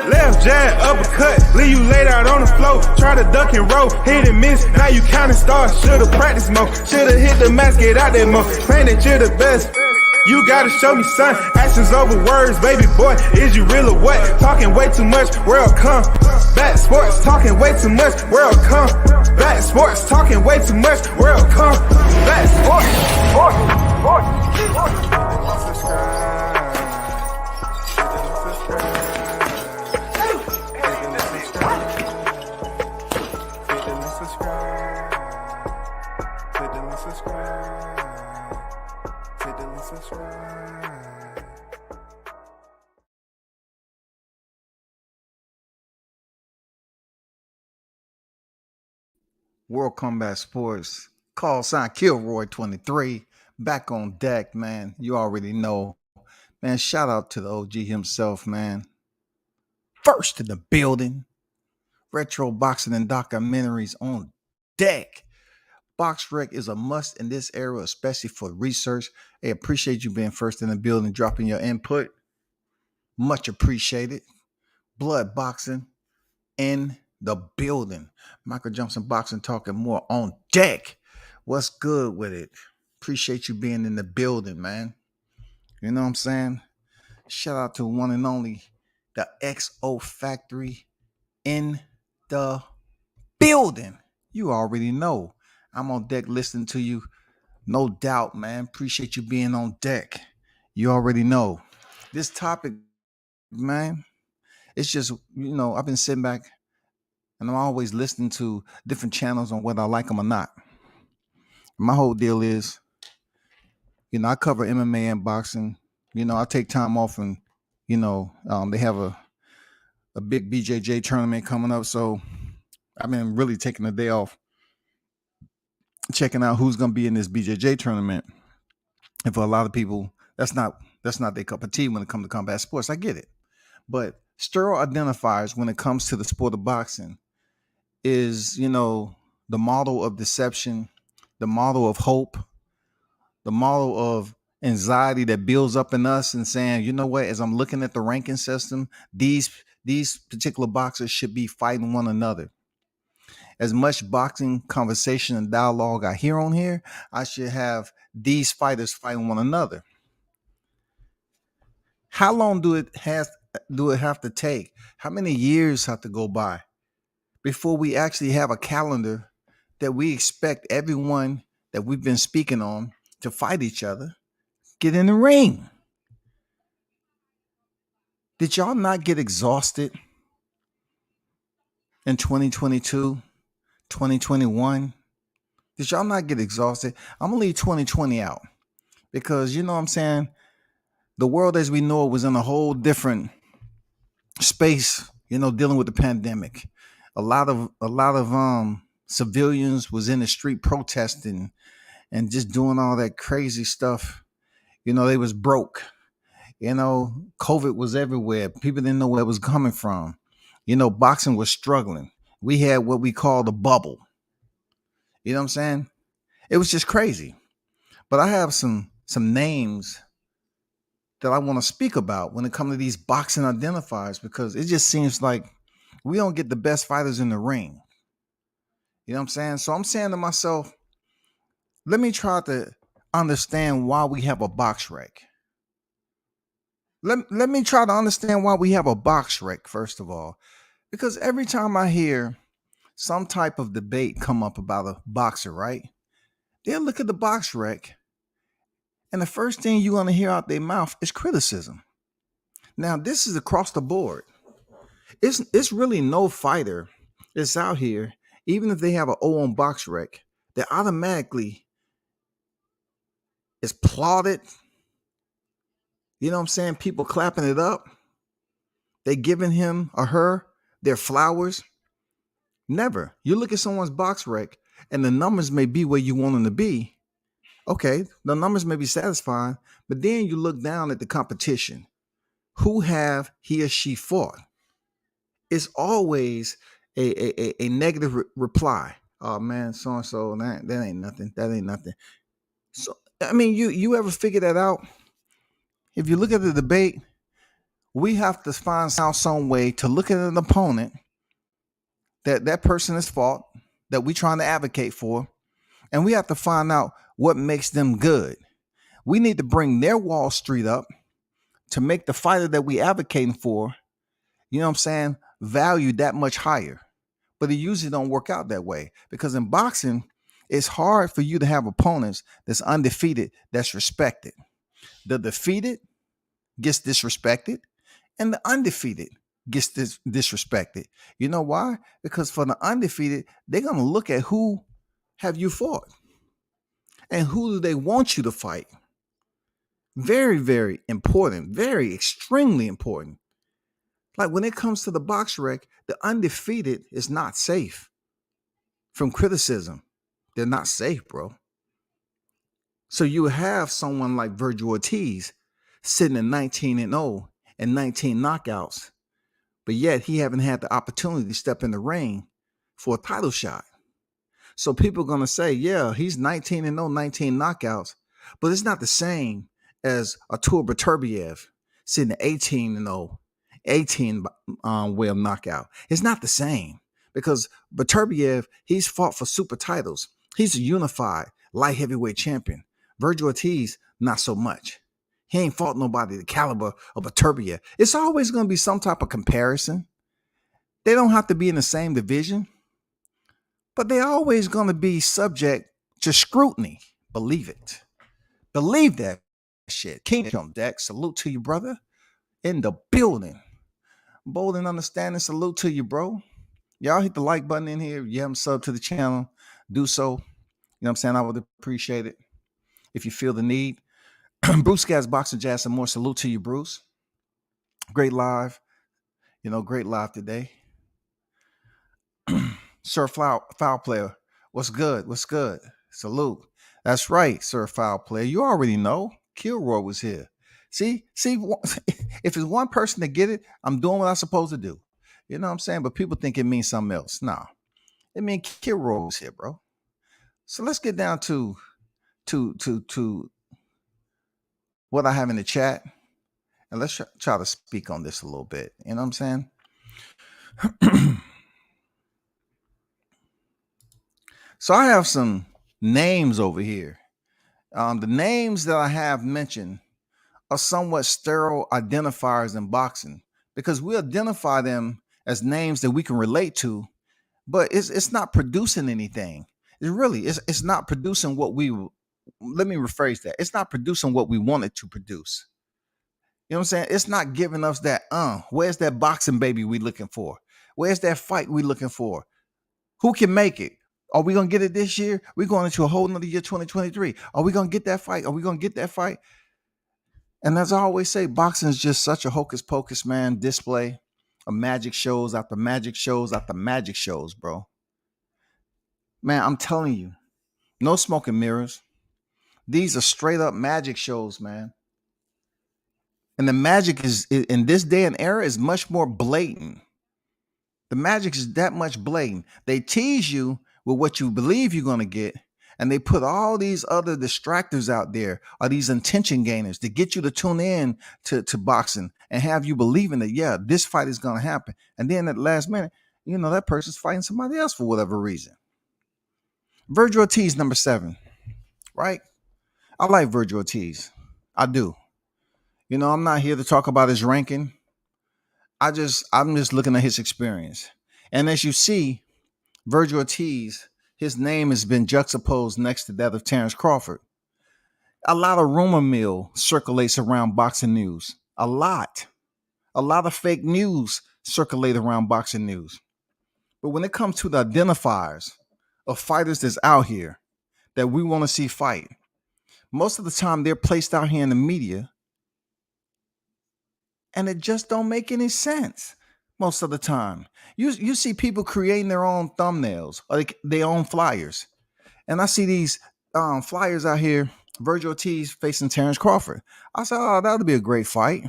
Left jab, uppercut, leave you laid out on the floor. Try to duck and roll, hit and miss, now you counting stars. Should've practiced more, should've hit the mask, get out there more. Man, that you're the best. You gotta show me, son. Actions over words, baby boy. Is you real or what? Talking way too much, world come. Back sports, talking way too much, world come. Back sports, talking way too much, world come. Back sports, World Combat Sports, call sign Kilroy 23, back on deck, man. You already know, man. Shout out to the OG himself, man. First in the building, retro boxing and documentaries on deck. Boxrec is a must in this era, especially for research. Hey, appreciate you being first in the building, dropping your input. Much appreciated. Blood boxing in the building. Michael Johnson Boxing talking more on deck. What's good with it? Appreciate you being in the building, man. You know what I'm saying? Shout out to one and only the XO Factory in the building. You already know. I'm on deck listening to you. No doubt, man. Appreciate you being on deck. You already know. This topic, man, it's just, I've been sitting back and I'm always listening to different channels on whether I like them or not. My whole deal is, I cover MMA and boxing. I take time off and, they have a big BJJ tournament coming up. So I've been really taking a day off, checking out who's going to be in this BJJ tournament. And for a lot of people, that's not their cup of tea when it comes to combat sports. I get it. But sterile identifiers when it comes to the sport of boxing is, the model of deception, the model of hope, the model of anxiety that builds up in us and saying, you know what, as I'm looking at the ranking system, these particular boxers should be fighting one another. As much boxing conversation and dialogue I hear on here, I should have these fighters fighting one another. How long do it have to take? How many years have to go by before we actually have a calendar that we expect everyone that we've been speaking on to fight each other, get in the ring? Did y'all not get exhausted in 2022, 2021? Did y'all not get exhausted? I'm going to leave 2020 out because, you know what I'm saying? The world as we know it was in a whole different space, dealing with the pandemic. A lot of civilians was in the street protesting and just doing all that crazy stuff. They was broke. COVID was everywhere. People didn't know where it was coming from. Boxing was struggling. We had what we call the bubble. You know what I'm saying? It was just crazy. But I have some names that I want to speak about when it comes to these boxing identifiers because it just seems like we don't get the best fighters in the ring. You know what I'm saying? So I'm saying to myself, let me try to understand why we have a Boxrec. Let me try to understand why we have a Boxrec, first of all. Because every time I hear some type of debate come up about a boxer, right? They'll look at the Boxrec, and the first thing you're going to hear out their mouth is criticism. Now, this is across the board. It's really no fighter that's out here, even if they have an O on Boxrec, that automatically is plauded. You know what I'm saying? People clapping it up. They giving him or her their flowers. Never. You look at someone's Boxrec and the numbers may be where you want them to be. Okay, the numbers may be satisfying, but then you look down at the competition. Who have he or she fought? It's always a negative reply. Oh man, so-and-so, that ain't nothing. That ain't nothing. So, I mean, you ever figure that out? If you look at the debate, we have to find some way to look at an opponent that person is fault that we're trying to advocate for, and we have to find out what makes them good. We need to bring their Wall Street up to make the fighter that we advocating for, you know what I'm saying, value that much higher. But it usually don't work out that way, because in boxing, it's hard for you to have opponents that's undefeated, that's respected. The defeated gets disrespected, and the undefeated gets disrespected. You know why? Because for the undefeated, they're going to look at who have you fought and who do they want you to fight. Very, very important. Very, extremely important. Like when it comes to the Boxrec, the undefeated is not safe from criticism. They're not safe, bro. So you have someone like Vergil Ortiz sitting at 19-0 and 19 knockouts, but yet he haven't had the opportunity to step in the ring for a title shot. So people are going to say, yeah, he's 19-0, 19 knockouts, but it's not the same as Artur Beterbiev sitting at 18-0, 18 way of knockout. It's not the same, because Beterbiev, he's fought for super titles. He's a unified light heavyweight champion. Vergil Ortiz, not so much. He ain't fought nobody the caliber of Beterbiev. It's always going to be some type of comparison. They don't have to be in the same division, but they're always going to be subject to scrutiny. Believe it. Believe that shit. Kingdom Deck, salute to you, brother. In the building. Bold and understanding, salute to you, bro. Y'all hit the like button in here. If you haven't subbed to the channel, do so. You know what I'm saying? I would appreciate it if you feel the need. Bruce Gaz, Boxing Jazz, and more. Salute to you, Bruce. Great live. Great live today. Sir Foul Player, what's good? What's good? Salute. That's right, Sir Foul Player. You already know. Kilroy was here. See, if it's one person to get it, I'm doing what I'm supposed to do. You know what I'm saying? But people think it means something else. Nah, it means Kilroy was here, bro. So let's get down to what I have in the chat, and let's try to speak on this a little bit. You know what I'm saying? So I have some names over here. The names that I have mentioned are somewhat sterile identifiers in boxing, because we identify them as names that we can relate to, but it's not producing anything. It's not producing what we, let me rephrase that. It's not producing what we want it to produce. You know what I'm saying? It's not giving us that, where's that boxing baby we looking for? Where's that fight we looking for? Who can make it? Are we going to get it this year? We're going into a whole nother year, 2023. Are we going to get that fight? Are we going to get that fight? And as I always say, boxing is just such a hocus pocus, man, display of magic shows after magic shows after magic shows, bro. Man, I'm telling you, no smoke and mirrors. These are straight up magic shows, man. And the magic is, in this day and era, is much more blatant. The magic is that much blatant. They tease you with what you believe you're going to get, and they put all these other distractors out there, or these intention gainers, to get you to tune in to boxing and have you believing that, yeah, this fight is going to happen. And then at the last minute, that person's fighting somebody else for whatever reason. Vergil Ortiz, number 7, right? I like Vergil Ortiz. I do. I'm not here to talk about his ranking. I'm just looking at his experience. And as you see, Vergil Ortiz, his name has been juxtaposed next to that of Terrence Crawford. A lot of rumor mill circulates around boxing news. A lot of fake news circulate around boxing news. But when it comes to the identifiers of fighters that's out here that we want to see fight, most of the time they're placed out here in the media, and it just don't make any sense. Most of the time, you see people creating their own thumbnails or their own flyers, and I see these flyers out here. Vergil Ortiz facing Terrence Crawford. I said, oh, that would be a great fight.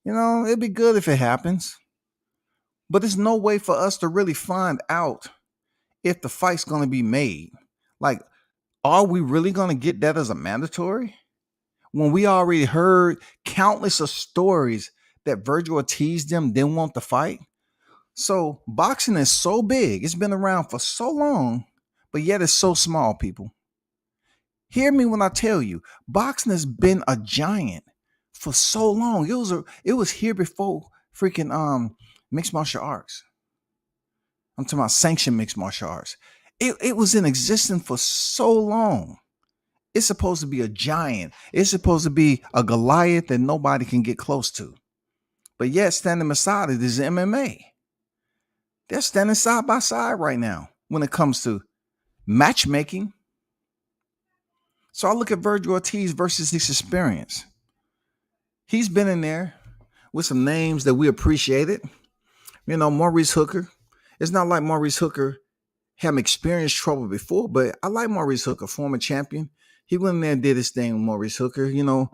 It'd be good if it happens, but there's no way for us to really find out if the fight's going to be made. Like, are we really going to get that as a mandatory when we already heard countless of stories that Vergil Ortiz them didn't want to fight. So boxing is so big. It's been around for so long, but yet it's so small, people. Hear me when I tell you, boxing has been a giant for so long. It was here before freaking mixed martial arts. I'm talking about sanctioned mixed martial arts. It was in existence for so long. It's supposed to be a giant. It's supposed to be a Goliath that nobody can get close to. But yet standing beside it is MMA. They're standing side by side right now when it comes to matchmaking. So I look at Vergil Ortiz versus his experience. He's been in there with some names that we appreciated. You know, Maurice Hooker. It's not like Maurice Hooker had experienced trouble before, but I like Maurice Hooker, former champion. He went in there and did his thing with Maurice Hooker. You know,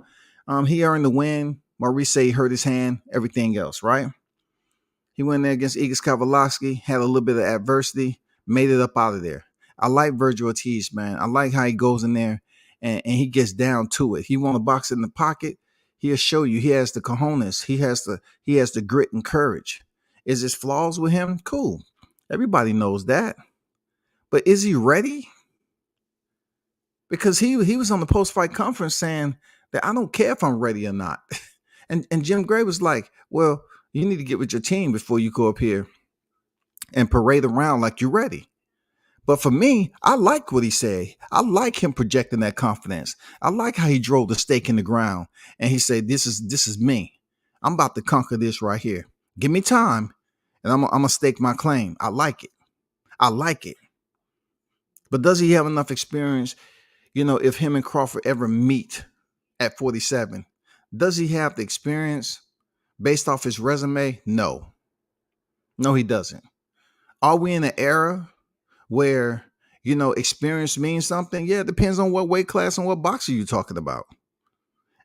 he earned the win. Maurice say he hurt his hand, everything else, right? He went in there against Igor Kavalowski, had a little bit of adversity, made it up out of there. I like Vergil Ortiz, man. I like how he goes in there and he gets down to it. He want to box in the pocket. He'll show you he has the cojones. He has the grit and courage. Is there flaws with him? Cool. Everybody knows that. But is he ready? Because he was on the post-fight conference saying that I don't care if I'm ready or not. And Jim Gray was like, well, you need to get with your team before you go up here and parade around like you're ready. But for me, I like what he said. I like him projecting that confidence. I like how he drove the stake in the ground and he said, this is me. I'm about to conquer this right here. Give me time and I'm going to stake my claim. I like it. I like it. But does he have enough experience? You know, if him and Crawford ever meet at 47, does he have the experience based off his resume? No. No, he doesn't. Are we in an era where, you know, experience means something? Yeah, it depends on what weight class and what boxer you're talking about.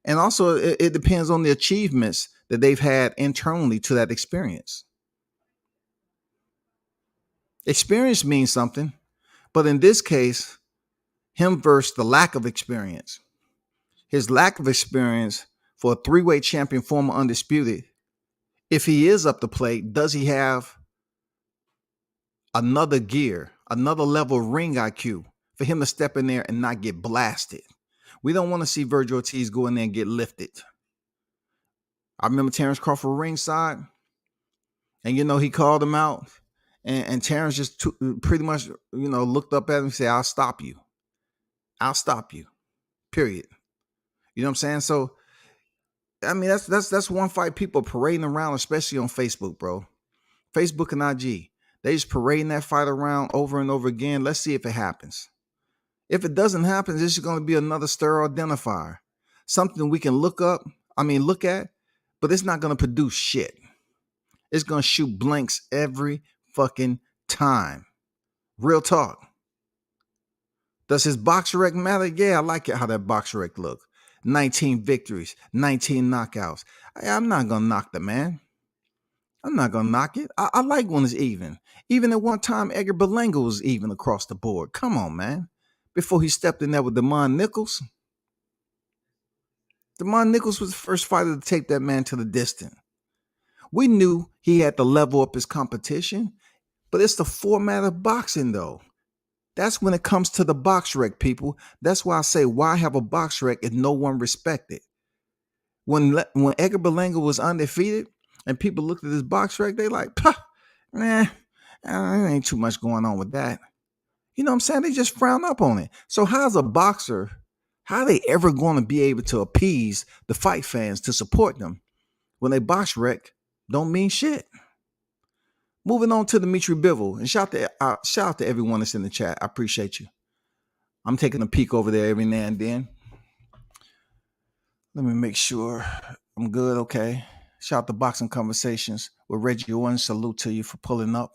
And also, it depends on the achievements that they've had internally to that experience. Experience means something, but in this case, him versus the lack of experience. His lack of experience for a three-weight champion, former Undisputed, if he is up to plate, does he have another gear, another level of ring IQ for him to step in there and not get blasted? We don't want to see Vergil Ortiz go in there and get lifted. I remember Terrence Crawford ringside, and, you know, he called him out, and Terrence just pretty much, you know, looked up at him and said, I'll stop you. I'll stop you, period. You know what I'm saying? So, I mean, that's one fight people parading around, especially on Facebook, bro. Facebook and IG. They just parading that fight around over and over again. Let's see if it happens. If it doesn't happen, this is going to be another sterile identifier. Something we can look at, but it's not going to produce shit. It's going to shoot blanks every fucking time. Real talk. Does his Boxrec matter? Yeah, I like it how that Boxrec look. 19 victories, 19 knockouts. I'm not going to knock the man. I'm not going to knock it. I like when it's even. Even at one time, Edgar Berlanga was even across the board. Come on, man. Before he stepped in there with Damon Nichols. Damon Nichols was the first fighter to take that man to the distance. We knew he had to level up his competition, but it's the format of boxing, though. That's when it comes to the Boxrec, people. That's why I say, why have a Boxrec if no one respected? When Edgar Berlanga was undefeated and people looked at his Boxrec, they like, there ain't too much going on with that. You know what I'm saying? They just frown up on it. So how's a boxer, how are they ever going to be able to appease the fight fans to support them when they Boxrec don't mean shit? Moving on to Dimitry Bivol, and shout out to everyone that's in the chat. I appreciate you. I'm taking a peek over there every now and then. Let me make sure I'm good. Okay. Shout out to Boxing Conversations with Reggie Owens. Salute to you for pulling up.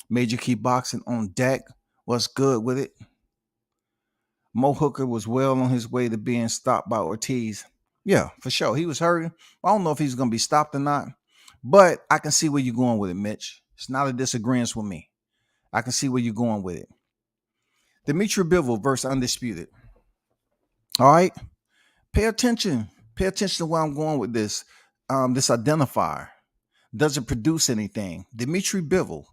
Major Key Boxing on deck. What's good with it? Mo Hooker was well on his way to being stopped by Ortiz. Yeah, for sure. He was hurting. I don't know if he's going to be stopped or not. But I can see where you're going with it, Mitch. It's not a disagreement with me. I can see where you're going with it. Dimitry Bivol versus Undisputed. All right. Pay attention. Pay attention to where I'm going with this. this identifier doesn't produce anything. Dimitry Bivol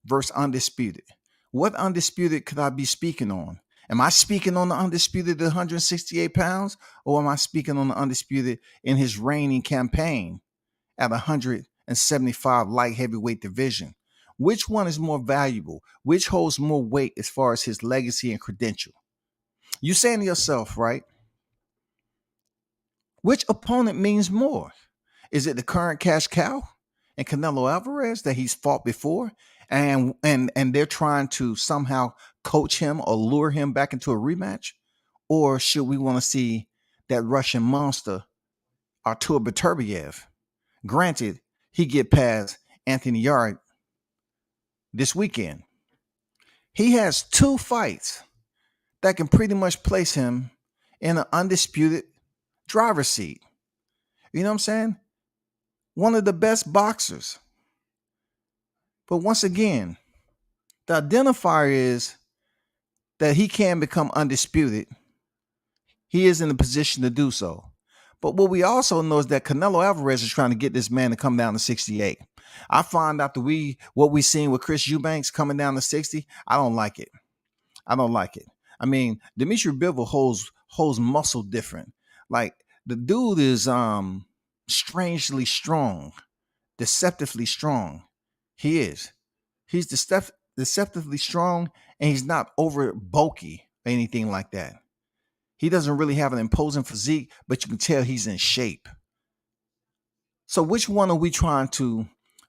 versus Undisputed. What Undisputed could I be speaking on? Am I speaking on the Undisputed at 168 pounds, or am I speaking on the Undisputed in his reigning campaign at 175 light heavyweight division? Which one is more valuable? Which holds more weight as far as his legacy and credential? You saying to yourself, right? Which opponent means more? Is it the current cash cow and Canelo Alvarez that he's fought before, and they're trying to somehow coach him or lure him back into a rematch? Or should we want to see that Russian monster, Artur Beterbiev? Granted, he get past Anthony Yarde this weekend. He has 2 fights that can pretty much place him in an undisputed driver's seat. You know what I'm saying? One of the best boxers. But once again, the identifier is that he can become undisputed. He is in a position to do so. But what we also know is that Canelo Alvarez is trying to get this man to come down to 68. I find out what we seen with Chris Eubanks coming down to 60. I don't like it. I mean, Dimitry Bivol holds muscle different. Like, the dude is strangely strong, deceptively strong. He is. He's deceptively strong, and he's not over bulky or anything like that. He doesn't really have an imposing physique, but you can tell he's in shape. So which one are we trying to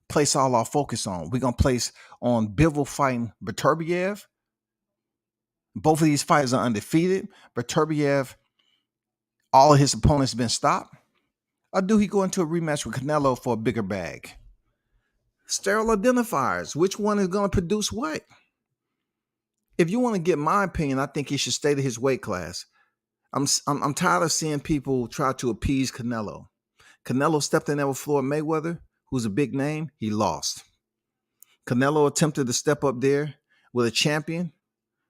place all our focus on? We're going to place on Bivol fighting Beterbiev. Both of these fighters are undefeated. Beterbiev, all of his opponents have been stopped. Or do he go into a rematch with Canelo for a bigger bag? Sterile identifiers. Which one is going to produce what? If you want to get my opinion, I think he should stay to his weight class. I'm tired of seeing people try to appease Canelo. Canelo stepped in there with Floyd Mayweather, who's a big name. He lost. Canelo attempted to step up there with a champion,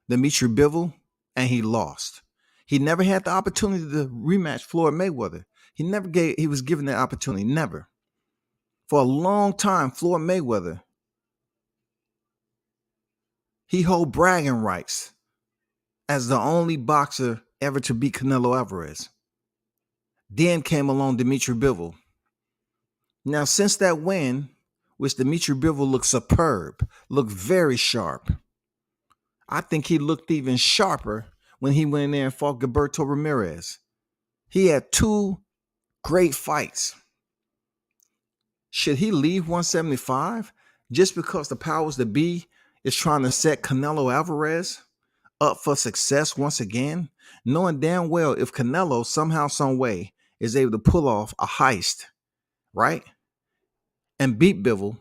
Dimitry Bivol, and he lost. He never had the opportunity to rematch Floyd Mayweather. He was given that opportunity. Never. For a long time, Floyd Mayweather, he held bragging rights as the only boxer ever to beat Canelo Alvarez. Then came along Dimitry Bivol. Now, since that win, which Dimitry Bivol looked superb, looked very sharp. I think he looked even sharper when he went in there and fought Gilberto Ramirez. He had 2 great fights. Should he leave 175 just because the powers that be is trying to set Canelo Alvarez up for success once again, knowing damn well if Canelo somehow, some way is able to pull off a heist, right, and beat Bivol,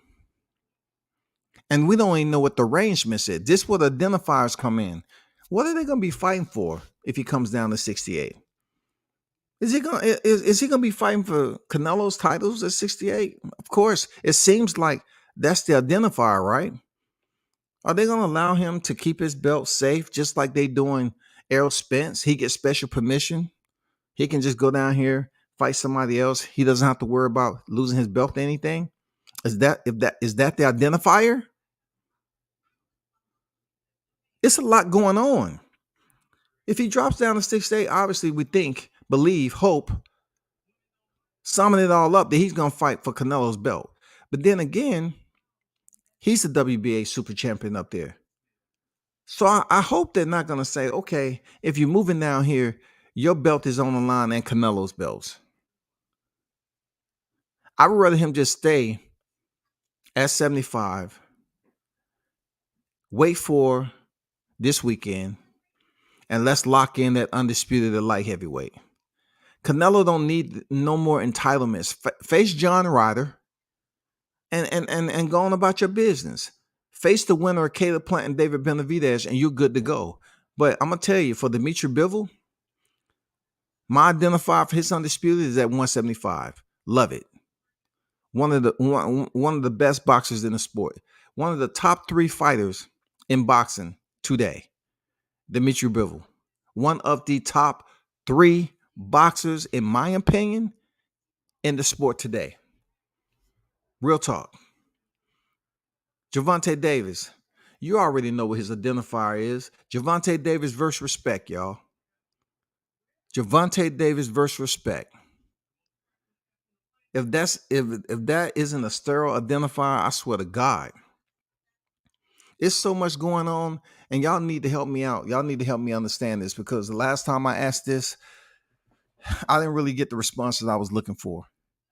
and we don't even know what the arrangements is. This is where the identifiers come in. What are they going to be fighting for if he comes down to 68? Is he gonna be fighting for Canelo's titles at 68? Of course, it seems like that's the identifier, right? Are they gonna allow him to keep his belt safe, just like they doing Errol Spence? He gets special permission. He can just go down here, fight somebody else. He doesn't have to worry about losing his belt to anything. Is that the identifier? It's a lot going on. If he drops down to 68, obviously we think, believe, hope, summing it all up that he's going to fight for Canelo's belt. But then again, he's the WBA super champion up there. So I hope they're not going to say, okay, if you're moving down here, your belt is on the line and Canelo's belts. I would rather him just stay at 75, wait for this weekend, and let's lock in that undisputed at light heavyweight. Canelo don't need no more entitlements. Face John Ryder and go on about your business. Face the winner of Caleb Plant and David Benavidez, and you're good to go. But I'm going to tell you, for Dimitry Bivol, my identifier for his undisputed is at 175. Love it. One of the best boxers in the sport. One of the top 3 fighters in boxing today. Dimitry Bivol. One of the top 3 boxers, in my opinion, in the sport today. Real talk. Gervonta Davis. You already know what his identifier is. Gervonta Davis versus respect, y'all. Gervonta Davis versus respect. If that isn't a sterile identifier, I swear to God. It's so much going on, and y'all need to help me out. Y'all need to help me understand this, because the last time I asked this, I didn't really get the responses I was looking for.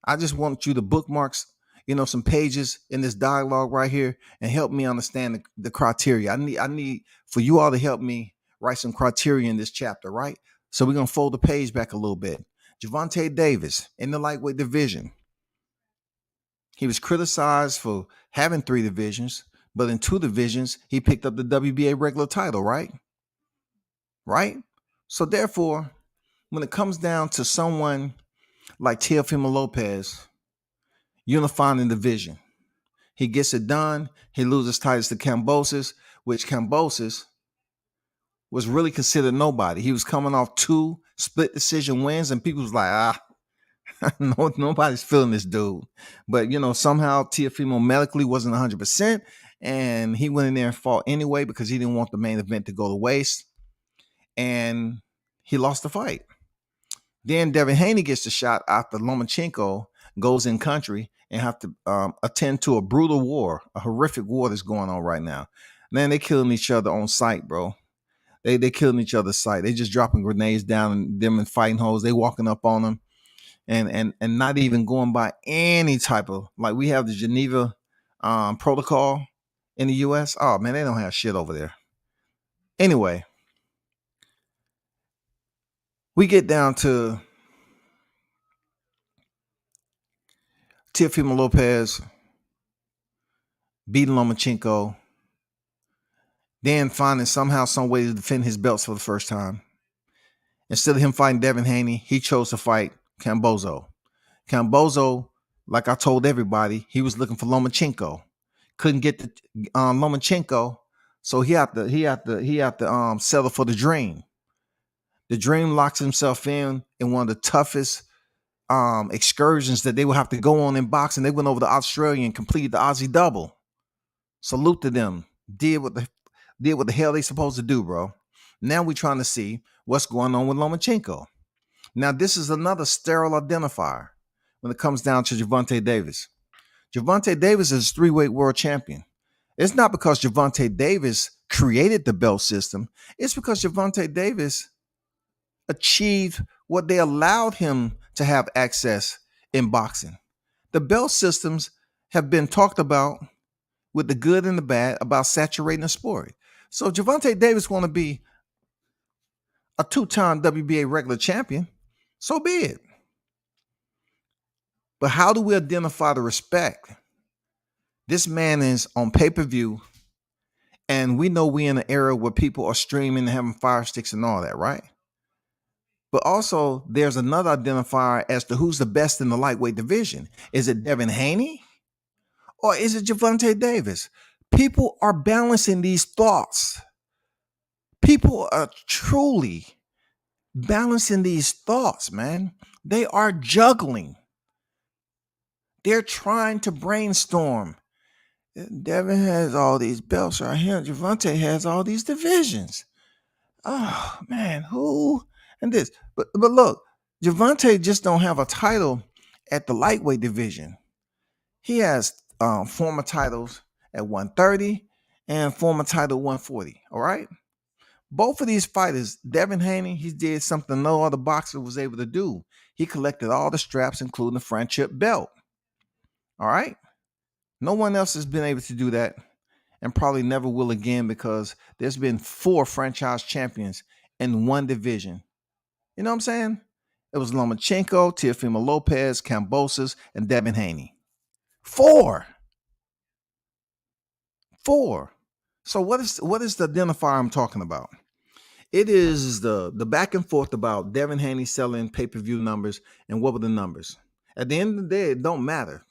I just want you to bookmarks, some pages in this dialogue right here and help me understand the criteria. I need for you all to help me write some criteria in this chapter, right? So we're going to fold the page back a little bit. Gervonta Davis in the lightweight division. He was criticized for having 3 divisions, but in 2 divisions, he picked up the WBA regular title, right? Right? So therefore, when it comes down to someone like Teofimo Lopez unifying the division, he gets it done. He loses titles to Kambosos, which Kambosos was really considered nobody. He was coming off 2 split decision wins, and people was like, no, nobody's feeling this dude. But, somehow Teofimo medically wasn't 100%, and he went in there and fought anyway because he didn't want the main event to go to waste, and he lost the fight. Then Devin Haney gets the shot after Lomachenko goes in country and have to attend to a brutal war, a horrific war that's going on right now. Man, they killing each other on sight, bro. They killing each other's sight. They just dropping grenades down and them in fighting holes. They walking up on them and not even going by any type of, like, we have the Geneva protocol in the U.S. Oh, man, they don't have shit over there. Anyway, we get down to Teofimo Lopez beating Lomachenko, then finding somehow, some way to defend his belts for the first time. Instead of him fighting Devin Haney, he chose to fight Kambosos. Kambosos, like I told everybody, he was looking for Lomachenko. Couldn't get the Lomachenko, so he had to settle for the Dream. The Dream locks himself in one of the toughest excursions that they would have to go on in boxing. They went over to Australia and completed the Aussie double. Salute to them. Did what the hell they supposed to do, bro. Now we're trying to see what's going on with Lomachenko. Now, this is another sterile identifier when it comes down to Gervonta Davis. Gervonta Davis is a 3-weight world champion. It's not because Gervonta Davis created the belt system. It's because Gervonta Davis achieved what they allowed him to have access in boxing. The belt systems have been talked about with the good and the bad about saturating the sport. So Gervonta Davis want to be a 2-time WBA regular champion, so be it. But how do we identify the respect? This man is on pay-per-view, and we know we're in an era where people are streaming and having fire sticks and all that, right? But also, there's another identifier as to who's the best in the lightweight division. Is it Devin Haney or is it Gervonta Davis? People are balancing these thoughts. People are truly balancing these thoughts, man. They are juggling. They're trying to brainstorm. Devin has all these belts right here. Gervonta has all these divisions. Oh, man, who? And this. But look, Gervonta just don't have a title at the lightweight division. He has former titles at 130 and former title 140, all right? Both of these fighters, Devin Haney, he did something no other boxer was able to do. He collected all the straps, including the friendship belt. All right? No one else has been able to do that and probably never will again, because there's been 4 franchise champions in one division. You know what I'm saying? It was Lomachenko, Teofimo Lopez, Kambosos, and Devin Haney. 4. So what is the identifier I'm talking about? It is the back and forth about Devin Haney selling pay-per-view numbers and what were the numbers. At the end of the day, it don't matter.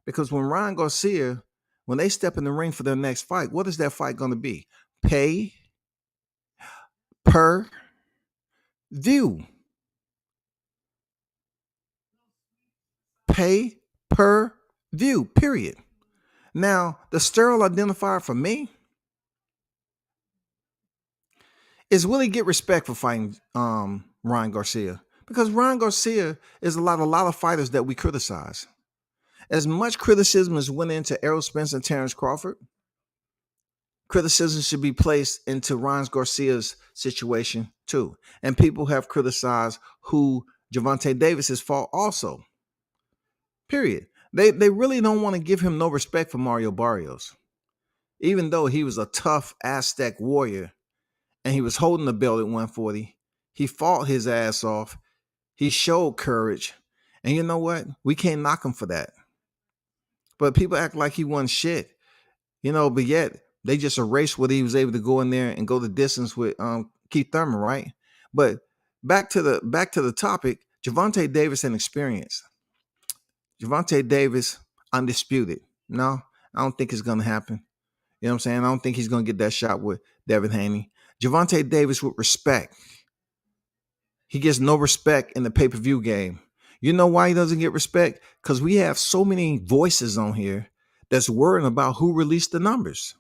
Because when Ryan Garcia, when they step in the ring for their next fight, what is that fight going to be? Pay per view. pay per view, period. Now, the sterile identifier for me is really get respect for fighting Ryan Garcia, because Ryan Garcia is a lot of fighters that we criticize. As much criticism as went into Errol Spence and Terrence Crawford, criticism should be placed into Ryan Garcia's situation too. And people have criticized who Gervonta Davis has fought also. Period. They really don't want to give him no respect for Mario Barrios. Even though he was a tough Aztec warrior and he was holding the belt at 140, he fought his ass off. He showed courage. And you know what? We can't knock him for that. But people act like he won shit. But yet they just erased what he was able to go in there and go the distance with Keith Thurman, right? But back to the topic, Gervonta Davis and experience. Gervonta Davis, undisputed. No, I don't think it's going to happen. You know what I'm saying? I don't think he's going to get that shot with Devin Haney. Gervonta Davis with respect. He gets no respect in the pay-per-view game. You know why he doesn't get respect? Because we have so many voices on here that's worrying about who released the numbers.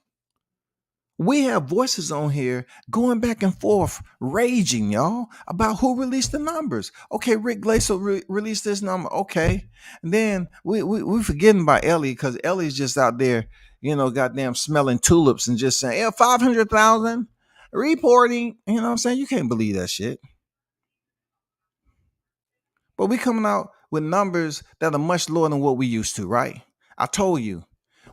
We have voices on here going back and forth, raging, y'all, about who released the numbers. Okay, Rick Glaser released this number. Okay. And then we forgetting about Ellie, because Ellie's just out there, goddamn smelling tulips and just saying, 500,000 reporting. You know what I'm saying? You can't believe that shit. But we coming out with numbers that are much lower than what we used to, right? I told you,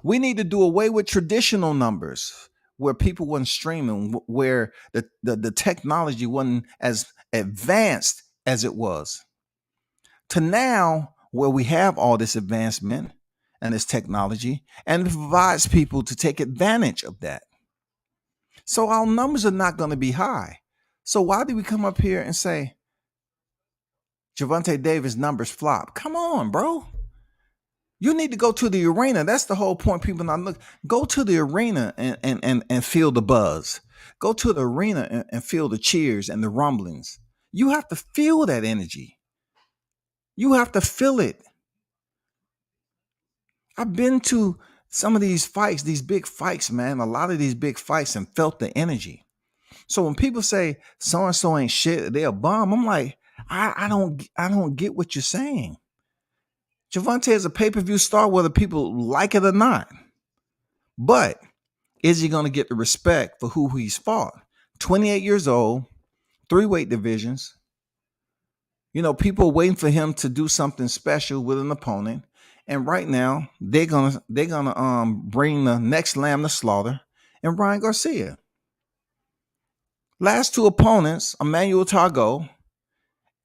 we need to do away with traditional numbers where people weren't streaming, where the technology wasn't as advanced as it was, to now where we have all this advancement and this technology, and it provides people to take advantage of that. So our numbers are not going to be high. So why do we come up here and say Gervonta Davis numbers flop? Come on, bro. You need to go to the arena. That's the whole point. People not look. Go to the arena and feel the buzz. Go to the arena and feel the cheers and the rumblings. You have to feel that energy. You have to feel it. I've been to some of these fights, these big fights, man. A lot of these big fights, and felt the energy. So when people say so and so ain't shit, they're a bum, I'm like, I don't get what you're saying. Gervonta is a pay-per-view star, whether people like it or not. But is he going to get the respect for who he's fought? 28 years old, 3 weight divisions. People are waiting for him to do something special with an opponent. And right now, they're gonna bring the next lamb to slaughter, and Ryan Garcia. Last 2 opponents, Emmanuel Targo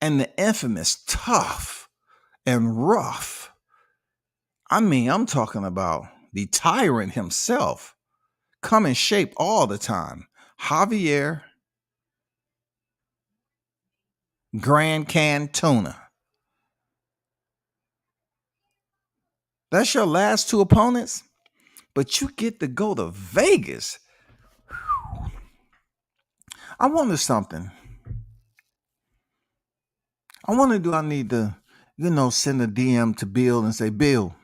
and the infamous tough and rough. I'm talking about the tyrant himself, come in shape all the time, Javier Grand Cantona. That's your last 2 opponents, but you get to go to Vegas. I wonder something. I wonder, do I need to, send a DM to Bill and say, Bill,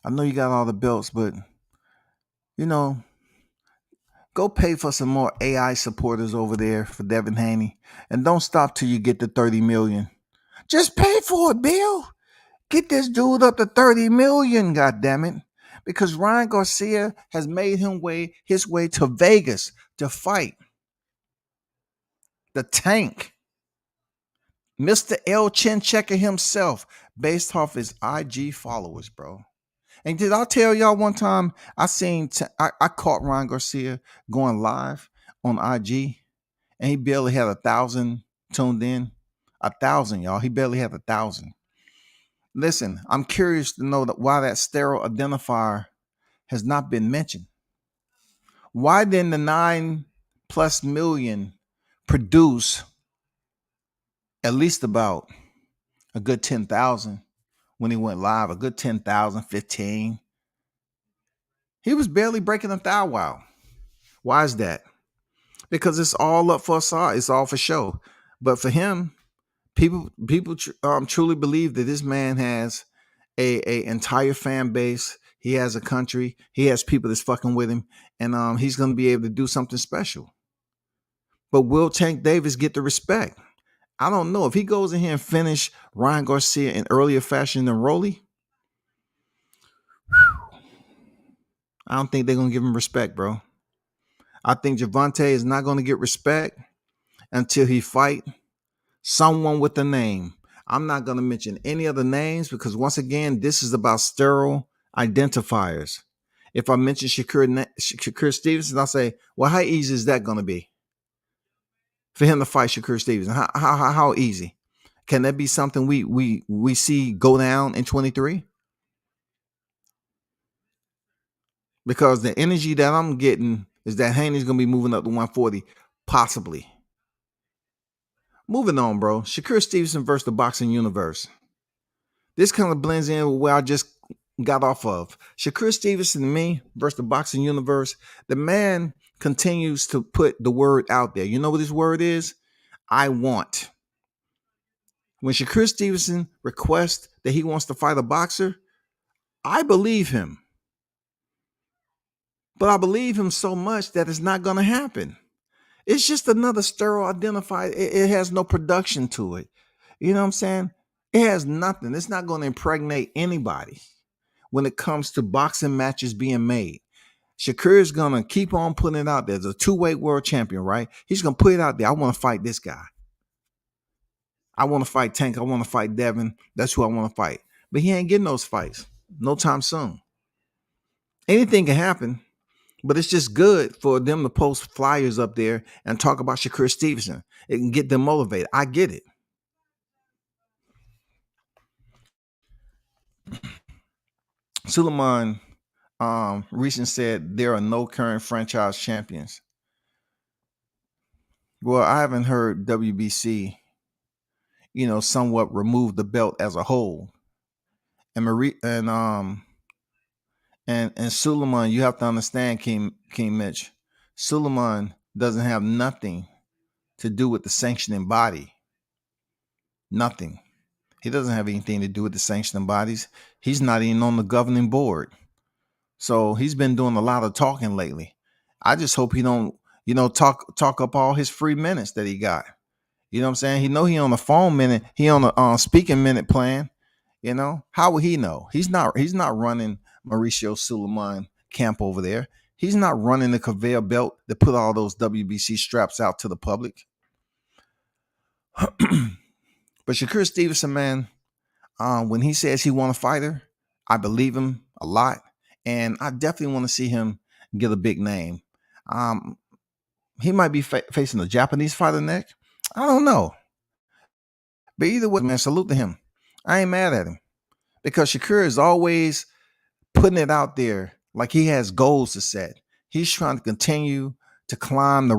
I know you got all the belts, but, go pay for some more AI supporters over there for Devin Haney. And don't stop till you get to 30 million. Just pay for it, Bill. Get this dude up to 30 million, goddammit. Because Ryan Garcia has made his way to Vegas to fight the Tank, Mr. El Chin Checker himself, based off his IG followers, bro. And did I tell y'all one time I caught Ryan Garcia going live on IG, and he barely had 1,000 tuned in. 1,000, y'all. He barely had 1,000. Listen, I'm curious to know why that sterile identifier has not been mentioned. Why didn't the 9+ million produce at least about a good 10,000 when he went live? A good 10,000, 15. He was barely breaking a thou wow. Why is that? Because it's all up for a saw. It's all for show. But for him, People truly believe that this man has a entire fan base. He has a country. He has people that's fucking with him, and he's going to be able to do something special. But will Tank Davis get the respect? I don't know. If he goes in here and finish Ryan Garcia in earlier fashion than Rolly, I don't think they're going to give him respect, bro. I think Gervonta is not going to get respect until he fight someone with a name. I'm not going to mention any other names because, once again, this is about sterile identifiers. If I mention Shakur Stevenson, I'll say, well, how easy is that going to be for him to fight Shakur Stevenson? How easy? Can that be something we see go down in 23? Because the energy that I'm getting is that Haney's going to be moving up to 140, possibly. Moving on, bro. Shakur Stevenson versus the boxing universe. This kind of blends in with where I just got off of. Shakur Stevenson and me versus the boxing universe. The man continues to put the word out there. You know what his word is? I want. When Shakur Stevenson requests that he wants to fight a boxer, I believe him. But I believe him so much that it's not going to happen. It's just another sterile identifier. It has no production to it. You know what I'm saying? It has nothing. It's not going to impregnate anybody when it comes to boxing matches being made. Shakur is going to keep on putting it out there. There's a two-weight world champion, right? He's going to put it out there. I want to fight this guy. I want to fight Tank. I want to fight Devin. That's who I want to fight. But he ain't getting those fights no time soon. Anything can happen. But it's just good for them to post flyers up there and talk about Shakur Stevenson. It can get them motivated. I get it. Suleiman recently said there are no current franchise champions. Well, I haven't heard WBC, somewhat remove the belt as a whole. And Suleiman, you have to understand, King Mitch, Suleiman doesn't have nothing to do with the sanctioning body. Nothing. He doesn't have anything to do with the sanctioning bodies. He's not even on the governing board. So he's been doing a lot of talking lately. I just hope he don't, talk up all his free minutes that he got. You know what I'm saying? He on the phone minute. He on the speaking minute plan. How would he know? He's not running Mauricio Suleiman camp over there. He's not running the conveyor belt that put all those WBC straps out to the public. But Shakur Stevenson, man, when he says he want a fighter, I believe him a lot. And I definitely want to see him get a big name. He might be facing a Japanese fighter next. I don't know. But either way, man, salute to him. I ain't mad at him. Because Shakur is always putting it out there like he has goals to set. He's trying to continue to climb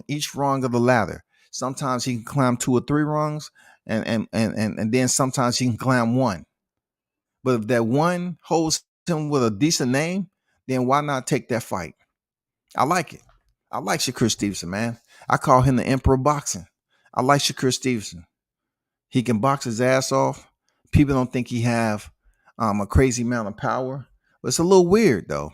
each rung of the ladder. Sometimes he can climb 2 or 3 rungs, and then sometimes he can climb 1. But if that one holds him with a decent name, then why not take that fight? I like it. I like Shakur Stevenson, man. I call him the Emperor of Boxing. I like Shakur Stevenson. He can box his ass off. People don't think he have a crazy amount of power. But it's a little weird, though.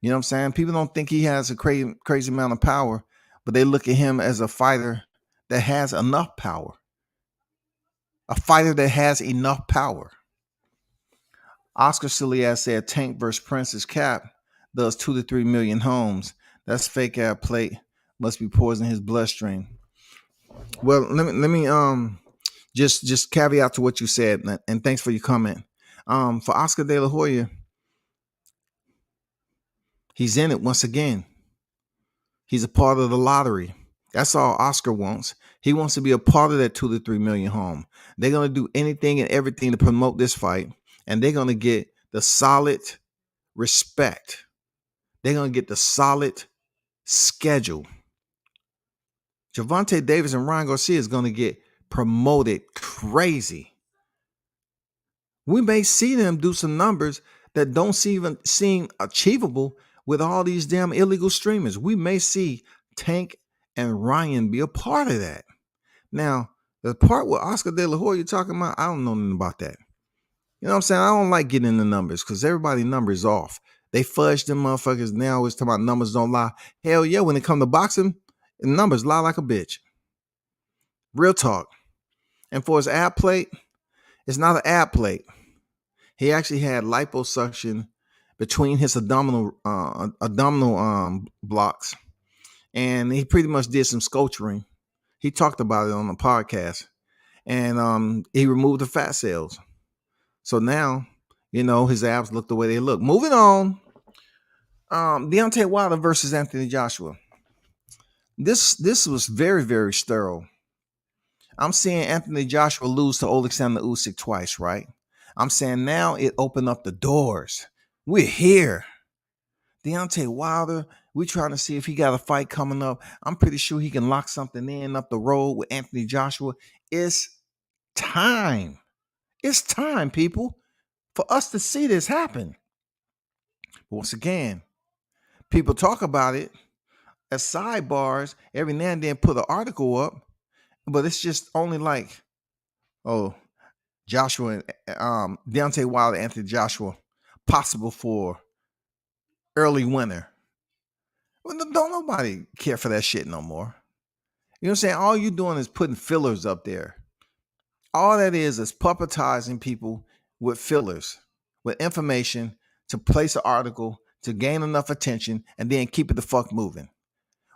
You know what I'm saying? People don't think he has a crazy amount of power, but they look at him as a fighter that has enough power. A fighter that has enough power. Oscar Cilias said Tank versus Prince's cap does 2 to 3 million homes. That's fake ass plate. Must be poisoning his bloodstream. Well, let me just caveat to what you said, and thanks for your comment. For Oscar De La Hoya, he's in it once again. He's a part of the lottery. That's all Oscar wants. He wants to be a part of that 2 to 3 million home. They're going to do anything and everything to promote this fight, and they're going to get the solid respect. They're going to get the solid schedule. Gervonta Davis and Ryan Garcia is going to get promoted crazy. We may see them do some numbers that don't even seem achievable with all these damn illegal streamers. We may see Tank and Ryan be a part of that. Now, The part with Oscar De La Hoya you're talking about, I don't know nothing about that. You know what I'm saying? I don't like getting in the numbers because everybody's number is off. They fudge them motherfuckers now. It's talking about numbers don't lie. Hell yeah, when it come to boxing, the numbers lie like a bitch. Real talk. And for his ab plate, it's not an ab plate. He actually had liposuction between his abdominal blocks, and he pretty much did some sculpturing. He talked about it on the podcast, and he removed the fat cells. So now, his abs look the way they look. Moving on, Deontay Wilder versus Anthony Joshua. This was very, very sterile. I'm seeing Anthony Joshua lose to Alexander Usyk twice, right? I'm saying now it opened up the doors. We're here. Deontay Wilder, we're trying to see if he got a fight coming up. I'm pretty sure he can lock something in up the road with Anthony Joshua. It's time. It's time, people, for us to see this happen. Once again, people talk about it as sidebars. Every now and then put an article up, but it's just only like, Joshua and Deontay Wilder, Anthony Joshua, possible for early winter. Well, don't nobody care for that shit no more. You know what I'm saying? All you're doing is putting fillers up there. All that is puppetizing people with fillers, with information to place an article, to gain enough attention, and then keep it the fuck moving.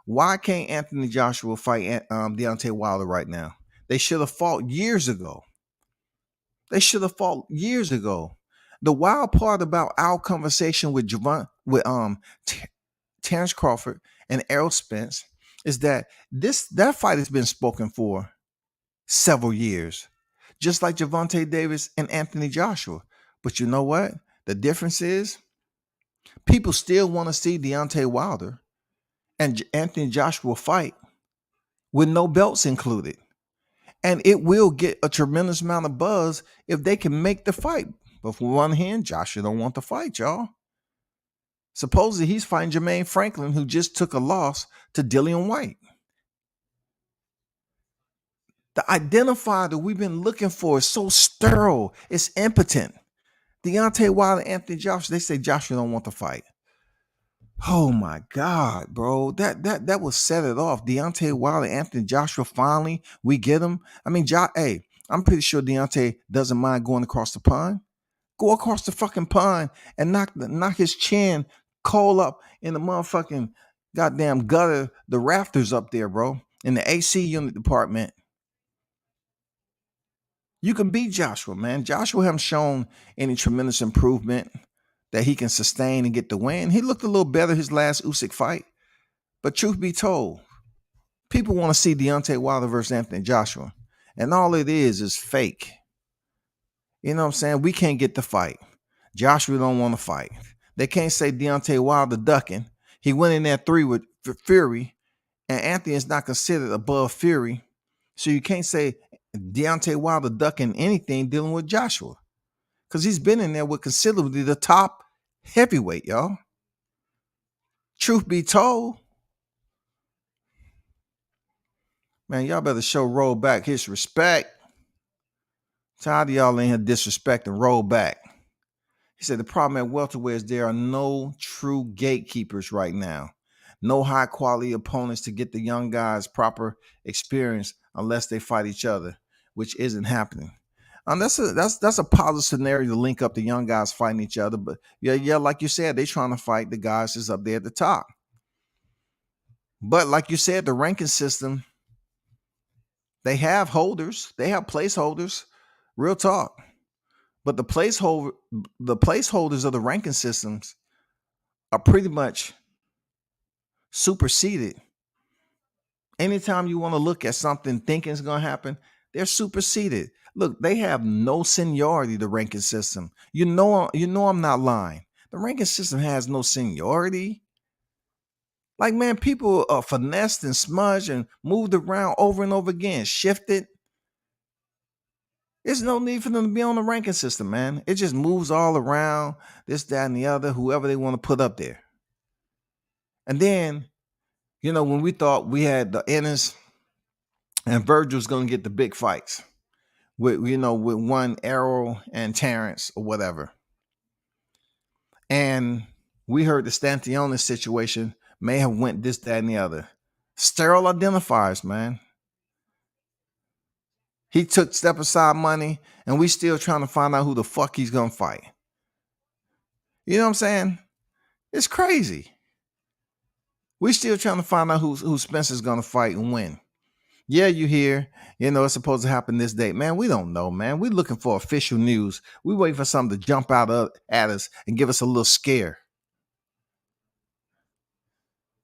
Why can't Anthony Joshua fight Deontay Wilder right now? They should have fought years ago. The wild part about our conversation with Terrence Crawford and Errol Spence is that that fight has been spoken for several years, just like Gervonta Davis and Anthony Joshua. But you know what? The difference is people still want to see Deontay Wilder and Anthony Joshua fight with no belts included. And it will get a tremendous amount of buzz if they can make the fight. But for one hand, Joshua don't want to fight, y'all. Supposedly he's fighting Jermaine Franklin, who just took a loss to Dillian White. The identifier that we've been looking for is so sterile. It's impotent. Deontay Wilder, Anthony Joshua, they say Joshua don't want to fight. Oh my God, bro. That will set it off. Deontay Wilder, Anthony Joshua, finally, we get him. I mean, I'm pretty sure Deontay doesn't mind going across the pond. Go across the fucking pond and knock his chin cold up in the motherfucking goddamn gutter, the rafters up there, bro, in the AC unit department. You can beat Joshua, man. Joshua hasn't shown any tremendous improvement that he can sustain and get the win. He looked a little better his last Usyk fight. But truth be told, people want to see Deontay Wilder versus Anthony Joshua. And all it is fake. You know what I'm saying? We can't get the fight. Joshua don't want to fight. They can't say Deontay Wilder ducking. He went in there 3 with Fury, and Anthony is not considered above Fury. So you can't say Deontay Wilder ducking anything dealing with Joshua, because he's been in there with considerably the top heavyweight, y'all. Truth be told, man, y'all better show Roll Back his respect. Tired of y'all in here disrespecting Roll Back. He said the problem at welterweight is there are no true gatekeepers right now. No high quality opponents to get the young guys proper experience unless they fight each other, which isn't happening. That's a positive scenario to link up the young guys fighting each other. But yeah, like you said, they trying to fight the guys that's up there at the top. But like you said, the ranking system, they have holders, they have placeholders. Real talk. But the placeholders of the ranking systems are pretty much superseded. Anytime you want to look at something thinking it's going to happen, they're superseded. Look, they have no seniority, the ranking system. You know I'm not lying. The ranking system has no seniority. Like, man, people are finessed and smudged and moved around over and over again, shifted. There's no need for them to be on the ranking system, man. It just moves all around, this, that, and the other, whoever they want to put up there. And then, when we thought we had the Ennis and Vergil's going to get the big fights with one Arrow and Terrence or whatever. And we heard the Stantione situation may have went this, that, and the other. Sterile identifiers, man. He took step aside money, and we still trying to find out who the fuck he's gonna fight. You know what I'm saying? It's crazy. We still trying to find out who Spence is gonna fight and when. Yeah, you hear, it's supposed to happen this date. Man, we don't know, man. We're looking for official news. We wait for something to jump out at us and give us a little scare.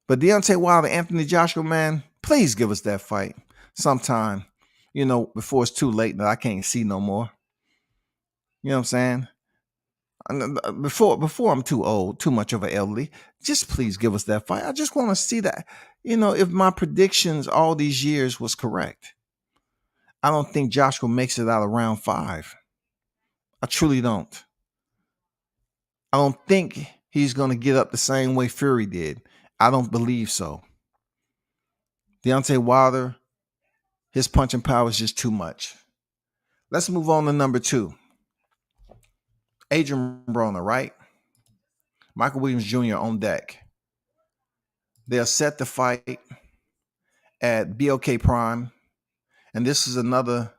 But Deontay Wilder, Anthony Joshua, man, please give us that fight sometime, before it's too late that I can't see no more. You know what I'm saying? Before I'm too old, too much of an elderly, just please give us that fight. I just want to see that, if my predictions all these years was correct. I don't think Joshua makes it out of round 5. I truly don't. I don't think he's going to get up the same way Fury did. I don't believe so. Deontay Wilder, his punching power is just too much. Let's move on to number 2. Adrien Broner, right? Michael Williams Jr. on deck. They're set to fight at BOK Prime. And this is another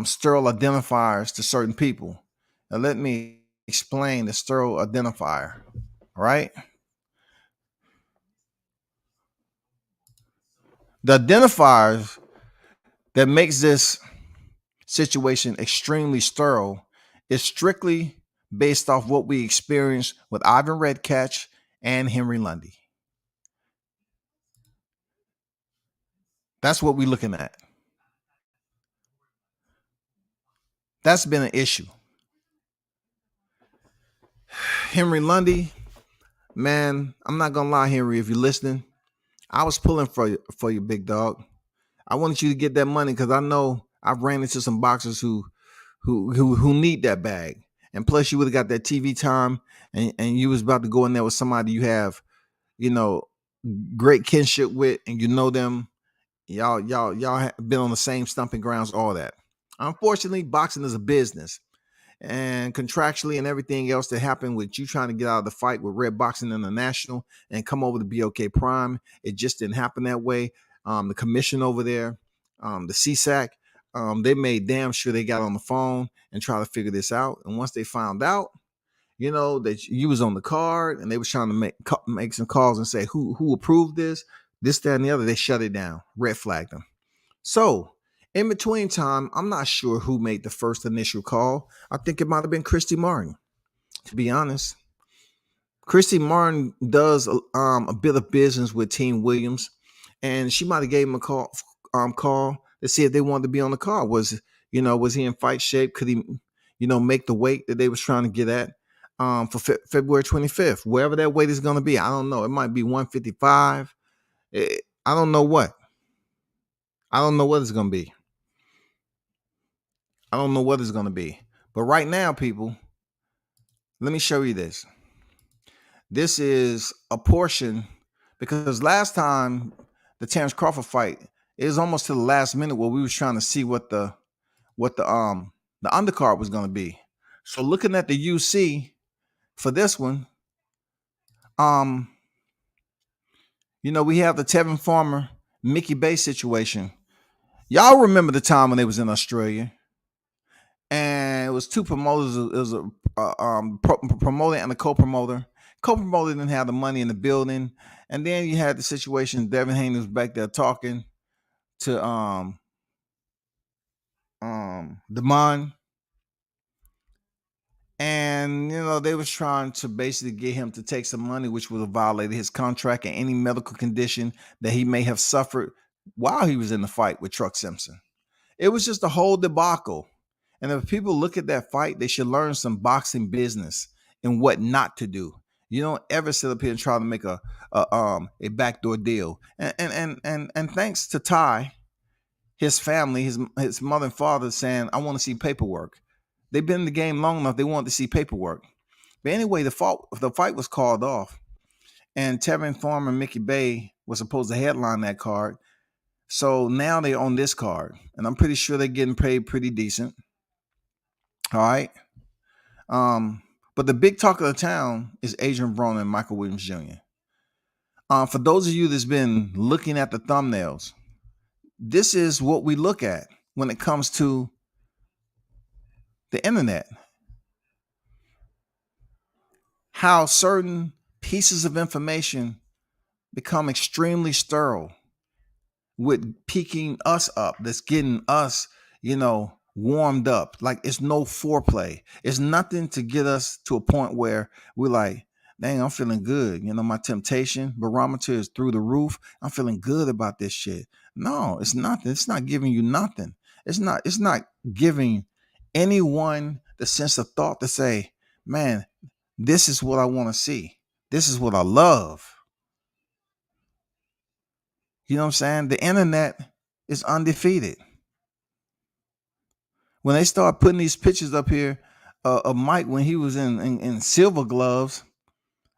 sterile identifiers to certain people. Now let me explain the sterile identifier, right? The identifiers that makes this situation extremely sterile is strictly based off what we experienced with Ivan Redkach and Henry Lundy. That's what we're looking at. That's been an issue. Henry Lundy, man, I'm not gonna lie, Henry, if you're listening, I was pulling for you, big dog. I wanted you to get that money because I know I've ran into some boxers who need that bag. And plus you would have got that TV time and you was about to go in there with somebody you have, great kinship with, and them. Y'all have been on the same stomping grounds, all that. Unfortunately, boxing is a business. And contractually and everything else that happened with you trying to get out of the fight with Red Boxing International and come over to BOK Prime, it just didn't happen that way. The commission over there, the CSAC, they made damn sure they got on the phone and try to figure this out. And once they found out, that you was on the card and they was trying to make some calls and say who approved this, that, and the other, they shut it down, red flagged them. So in between time, I'm not sure who made the first initial call. I think it might have been Christy Martin, to be honest. Christy Martin does a bit of business with Team Williams, and she might have gave him a call to see if they wanted to be on the card. Was he in fight shape? Could he, make the weight that they was trying to get at for February 25th, wherever that weight is going to be? I don't know. It might be 155. I don't know what. I don't know what it's going to be. I don't know what it's going to be. But right now, people, let me show you this. This is a portion, because last time the Terrence Crawford fight, it was almost to the last minute where we was trying to see what the undercard was going to be. So looking at the UC for this one, we have the Tevin Farmer, Mickey Bay situation. Y'all remember the time when they was in Australia? And it was two promoters. It was a promoter and a co-promoter. Co-promoter didn't have the money in the building. And then you had the situation, Devin Haney was back there talking to Damon. And, they was trying to basically get him to take some money, which would have violated his contract and any medical condition that he may have suffered while he was in the fight with Truck Simpson. It was just a whole debacle. And if people look at that fight, they should learn some boxing business and what not to do. You don't ever sit up here and try to make a backdoor deal. And thanks to Ty, his family, his mother and father saying, I want to see paperwork. They've been in the game long enough. They wanted to see paperwork. But anyway, the fight was called off. And Tevin Farmer and Mickey Bay was supposed to headline that card. So now they're on this card, and I'm pretty sure they're getting paid pretty decent. All right. But the big talk of the town is Adrien Broner and Michael Williams Jr. For those of you that's been looking at the thumbnails, this is what we look at when it comes to the internet. How certain pieces of information become extremely sterile with peaking us up, that's getting us, warmed up. Like it's no foreplay. It's nothing to get us to a point where we're like, dang, I'm feeling good. My temptation barometer is through the roof. I'm feeling good about this shit. No, it's nothing. It's not giving you nothing. It's not giving anyone the sense of thought to say, man, this is what I want to see. This is what I love. You know what I'm saying? The internet is undefeated. When they start putting these pictures up here of Mike when he was in silver gloves,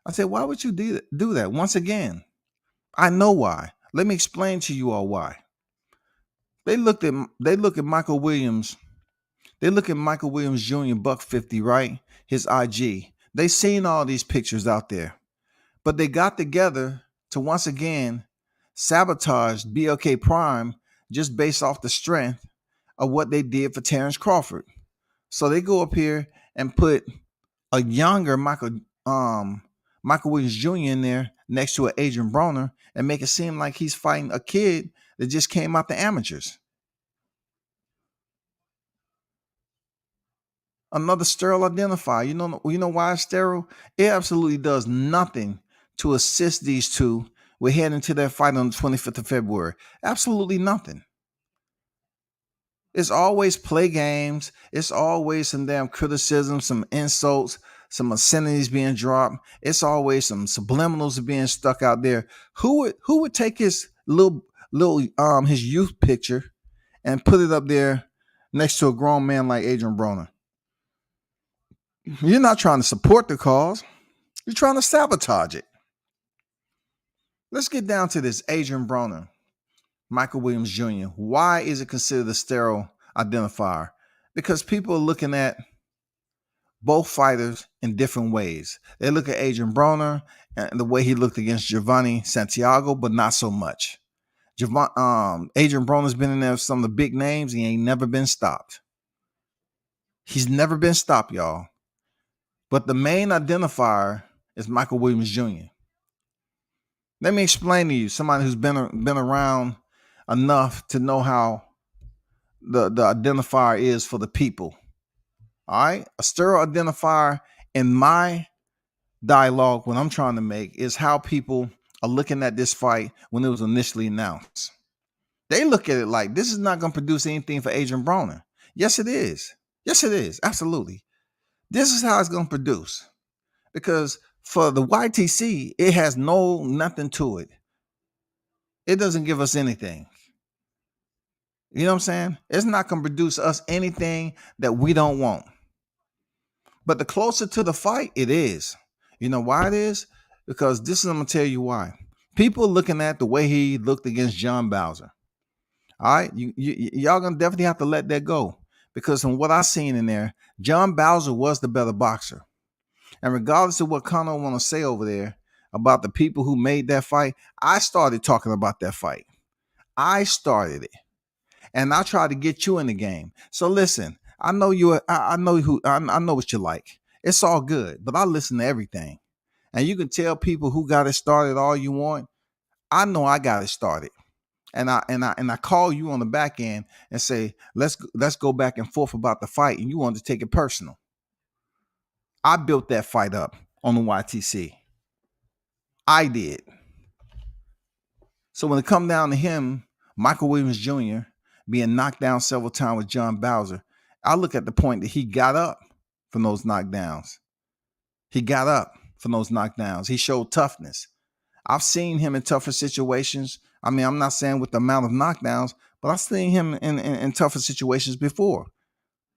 I said, why would you do that? Once again, I know why. Let me explain to you all why. They look at Michael Williams. They look at Michael Williams Jr. $150, right? His IG. They seen all these pictures out there, but they got together to once again sabotage BLK Prime just based off the strength of what they did for Terrence Crawford. So they go up here and put a younger Michael Williams Jr. in there next to an Adrien Broner and make it seem like he's fighting a kid that just came out the amateurs. Another sterile identifier. You know why it's sterile? It absolutely does nothing to assist these two with heading to their fight on the 25th of February. Absolutely nothing. It's always play games. It's always some damn criticism, some insults, some obscenities being dropped. It's always some subliminals being stuck out there. Who would take his little his youth picture and put it up there next to a grown man like Adrien Broner? You're not trying to support the cause. You're trying to sabotage it. Let's get down to this Adrien Broner, Michael Williams Jr. Why is it considered a sterile identifier? Because people are looking at both fighters in different ways. They look at Adrien Broner and the way he looked against Gervonta Santiago, but not so much. Adrien Broner's been in there with some of the big names. He ain't never been stopped. He's never been stopped, y'all. But the main identifier is Michael Williams Jr. Let me explain to you, somebody who's been around enough to know how the identifier is for the people. All right? A sterile identifier in my dialogue, what I'm trying to make, is how people are looking at this fight when it was initially announced. They look at it like, this is not going to produce anything for Adrien Broner. Yes, it is. Yes, it is. Absolutely. This is how it's going to produce. Because for the YTC, it has nothing to it. It doesn't give us anything. You know what I'm saying? It's not going to produce us anything that we don't want. But the closer to the fight, it is. You know why it is? Because this is, I'm going to tell you why. People looking at the way he looked against John Bowser. All right? Y'all going to definitely have to let that go. Because from what I seen in there, John Bowser was the better boxer. And regardless of what Conor want to say over there about the people who made that fight, I started talking about that fight. I started it. And I tried to get you in the game. So listen, I know I know what you like. It's all good, but I listen to everything. And you can tell people who got it started all you want. I know I got it started. And I call you on the back end and say, let's go back and forth about the fight, and you want to take it personal. I built that fight up on the YTC. I did. So when it come down to him, Michael Williams Jr. being knocked down several times with John Bowser, I look at the point that he got up from those knockdowns. He got up from those knockdowns. He showed toughness. I've seen him in tougher situations. I mean, I'm not saying with the amount of knockdowns, but I've seen him in tougher situations before.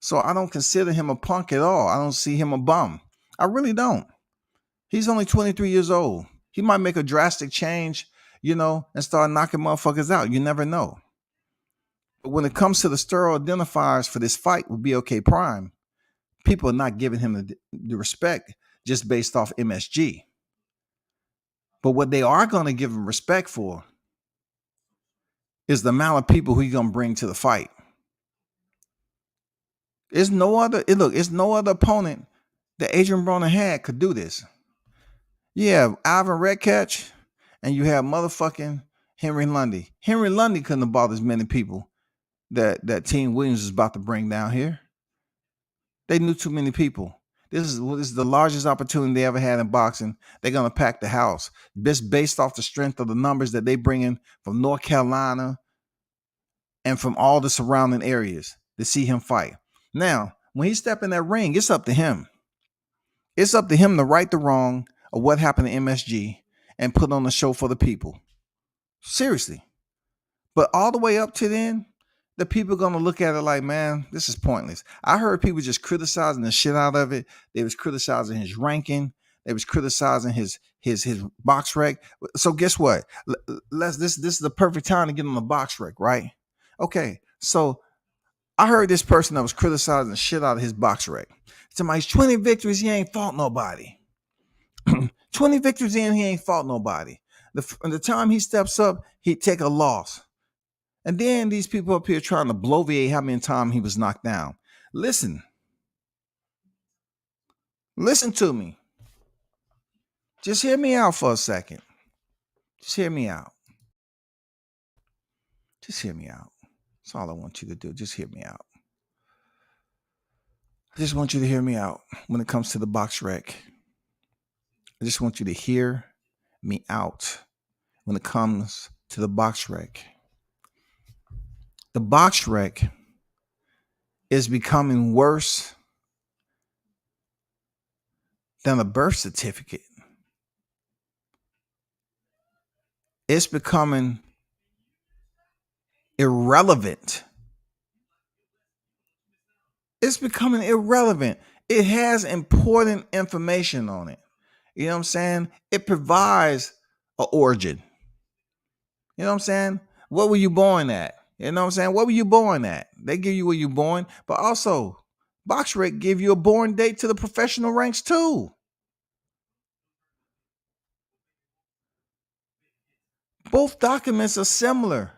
So I don't consider him a punk at all. I don't see him a bum. I really don't. He's only 23 years old. He might make a drastic change, and start knocking motherfuckers out. You never know. when it comes to the sterile identifiers for this fight with BOK Prime, people are not giving him the respect just based off MSG. But what they are going to give him respect for is the amount of people who he's going to bring to the fight. It's no other opponent that Adrien Broner had could do this. You have Ivan Redkach and you have motherfucking Henry Lundy. Henry Lundy couldn't have bought as many people that Team Williams is about to bring down here. They knew too many people. This is the largest opportunity they ever had in boxing. They're going to pack the house just based off the strength of the numbers that they bring in from North Carolina and from all the surrounding areas to see him fight. Now, when he step in that ring, it's up to him. It's up to him to right the wrong of what happened to MSG and put on a show for the people. Seriously. But all the way up to then, the people are going to look at it like, man, this is pointless. I heard people just criticizing the shit out of it. They was criticizing his ranking. They was criticizing his Boxrec. So guess what? This is the perfect time to get on the Boxrec, right? Okay, so I heard this person that was criticizing the shit out of his Boxrec. Somebody's 20 victories, he ain't fought nobody. 20 victories in, he ain't fought nobody. The time he steps up, he take a loss. And then these people up here trying to bloviate how many times he was knocked down. Listen to me. Just hear me out for a second. Just hear me out. That's all I want you to do. Just hear me out. I just want you to hear me out when it comes to the Boxrec. I just want you to hear me out when it comes to the Boxrec. The Boxrec is becoming worse than a birth certificate. It's becoming irrelevant. It's becoming irrelevant. It has important information on it. You know what I'm saying? It provides an origin. You know what I'm saying? What were you born at? You know what I'm saying? What were you born at? They give you where you born, but also Boxrec give you a born date to the professional ranks too. Both documents are similar.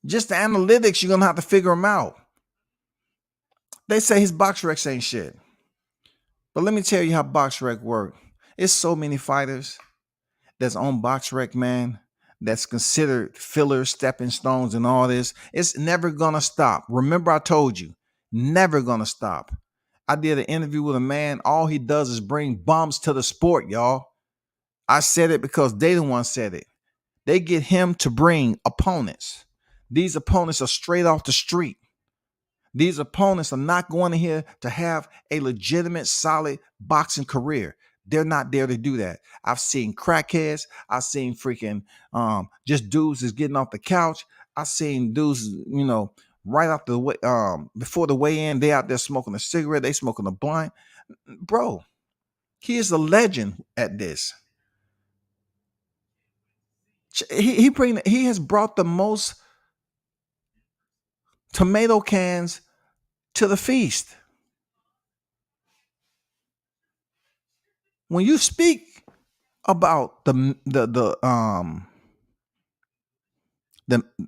Just the analytics, you're going to have to figure them out. They say his Boxrec ain't shit. But let me tell you how Boxrec work. It's so many fighters that's on Boxrec, man, that's considered fillers, stepping stones, and all this. It's never going to stop. Remember, I told you, never going to stop. I did an interview with a man. All he does is bring bums to the sport, y'all. I said it because they the one said it. They get him to bring opponents. These opponents are straight off the street. These opponents are not going in here to have a legitimate, solid boxing career. They're not there to do that. I've seen crackheads. I've seen freaking just dudes that's getting off the couch. I've seen dudes, right after the way, before the weigh-in, they out there smoking a cigarette. They smoking a blunt. Bro, he is a legend at this. He has brought the most tomato cans to the feast. When you speak about the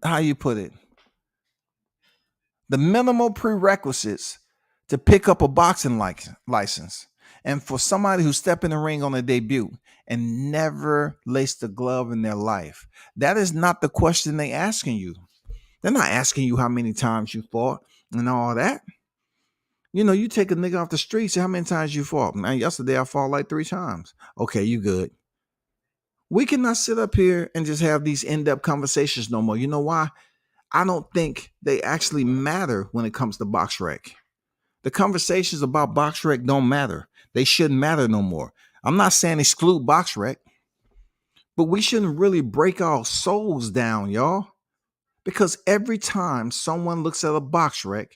how you put it, the minimal prerequisites to pick up a boxing license, and for somebody who step in the ring on a debut and never laced a glove in their life, that is not the question they asking you. They're not asking you how many times you fought and all that. You take a nigga off the street, say how many times you fought. Man, yesterday I fought like 3 times. Okay, you good. We cannot sit up here and just have these in-depth conversations no more. You know why? I don't think they actually matter when it comes to Boxrec. The conversations about Boxrec don't matter. They shouldn't matter no more. I'm not saying exclude Boxrec, but we shouldn't really break our souls down, y'all. Because every time someone looks at a Boxrec,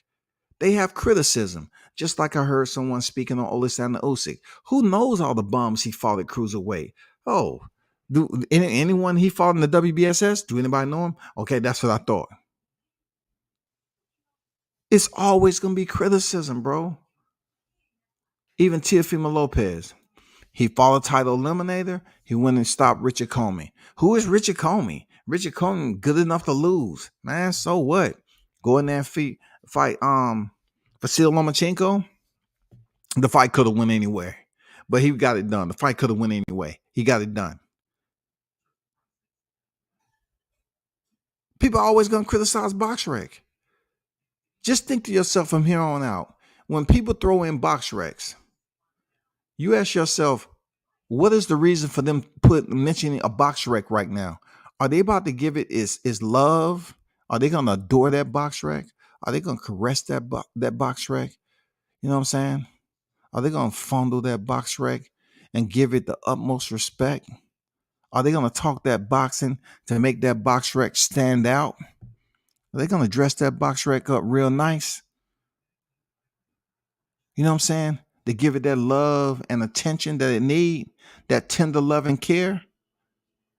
they have criticism. Just like I heard someone speaking on Alexander Usyk. Who knows all the bums he fought at cruiserweight? Oh, Do anyone he fought in the WBSS? Do anybody know him? Okay, that's what I thought. It's always gonna be criticism, bro. Even Teofimo Lopez. He fought a title eliminator. He went and stopped Richard Comey. Who is Richard Comey? Richard Comey good enough to lose, man. So what? Go in there and fight Vasil Lomachenko. The fight could have went anywhere, but he got it done. The fight could have went anyway. He got it done. People are always gonna criticize Boxrec. Just think to yourself from here on out. When people throw in Boxrecs, you ask yourself, what is the reason for them mentioning a Boxrec right now? Are they about to give it is love? Are they gonna adore that Boxrec? Are they gonna caress that Boxrec? You know what I'm saying? Are they gonna fondle that Boxrec and give it the utmost respect? Are they gonna talk that boxing to make that Boxrec stand out? Are they gonna dress that Boxrec up real nice? You know what I'm saying? To give it that love and attention that it need, that tender love and care.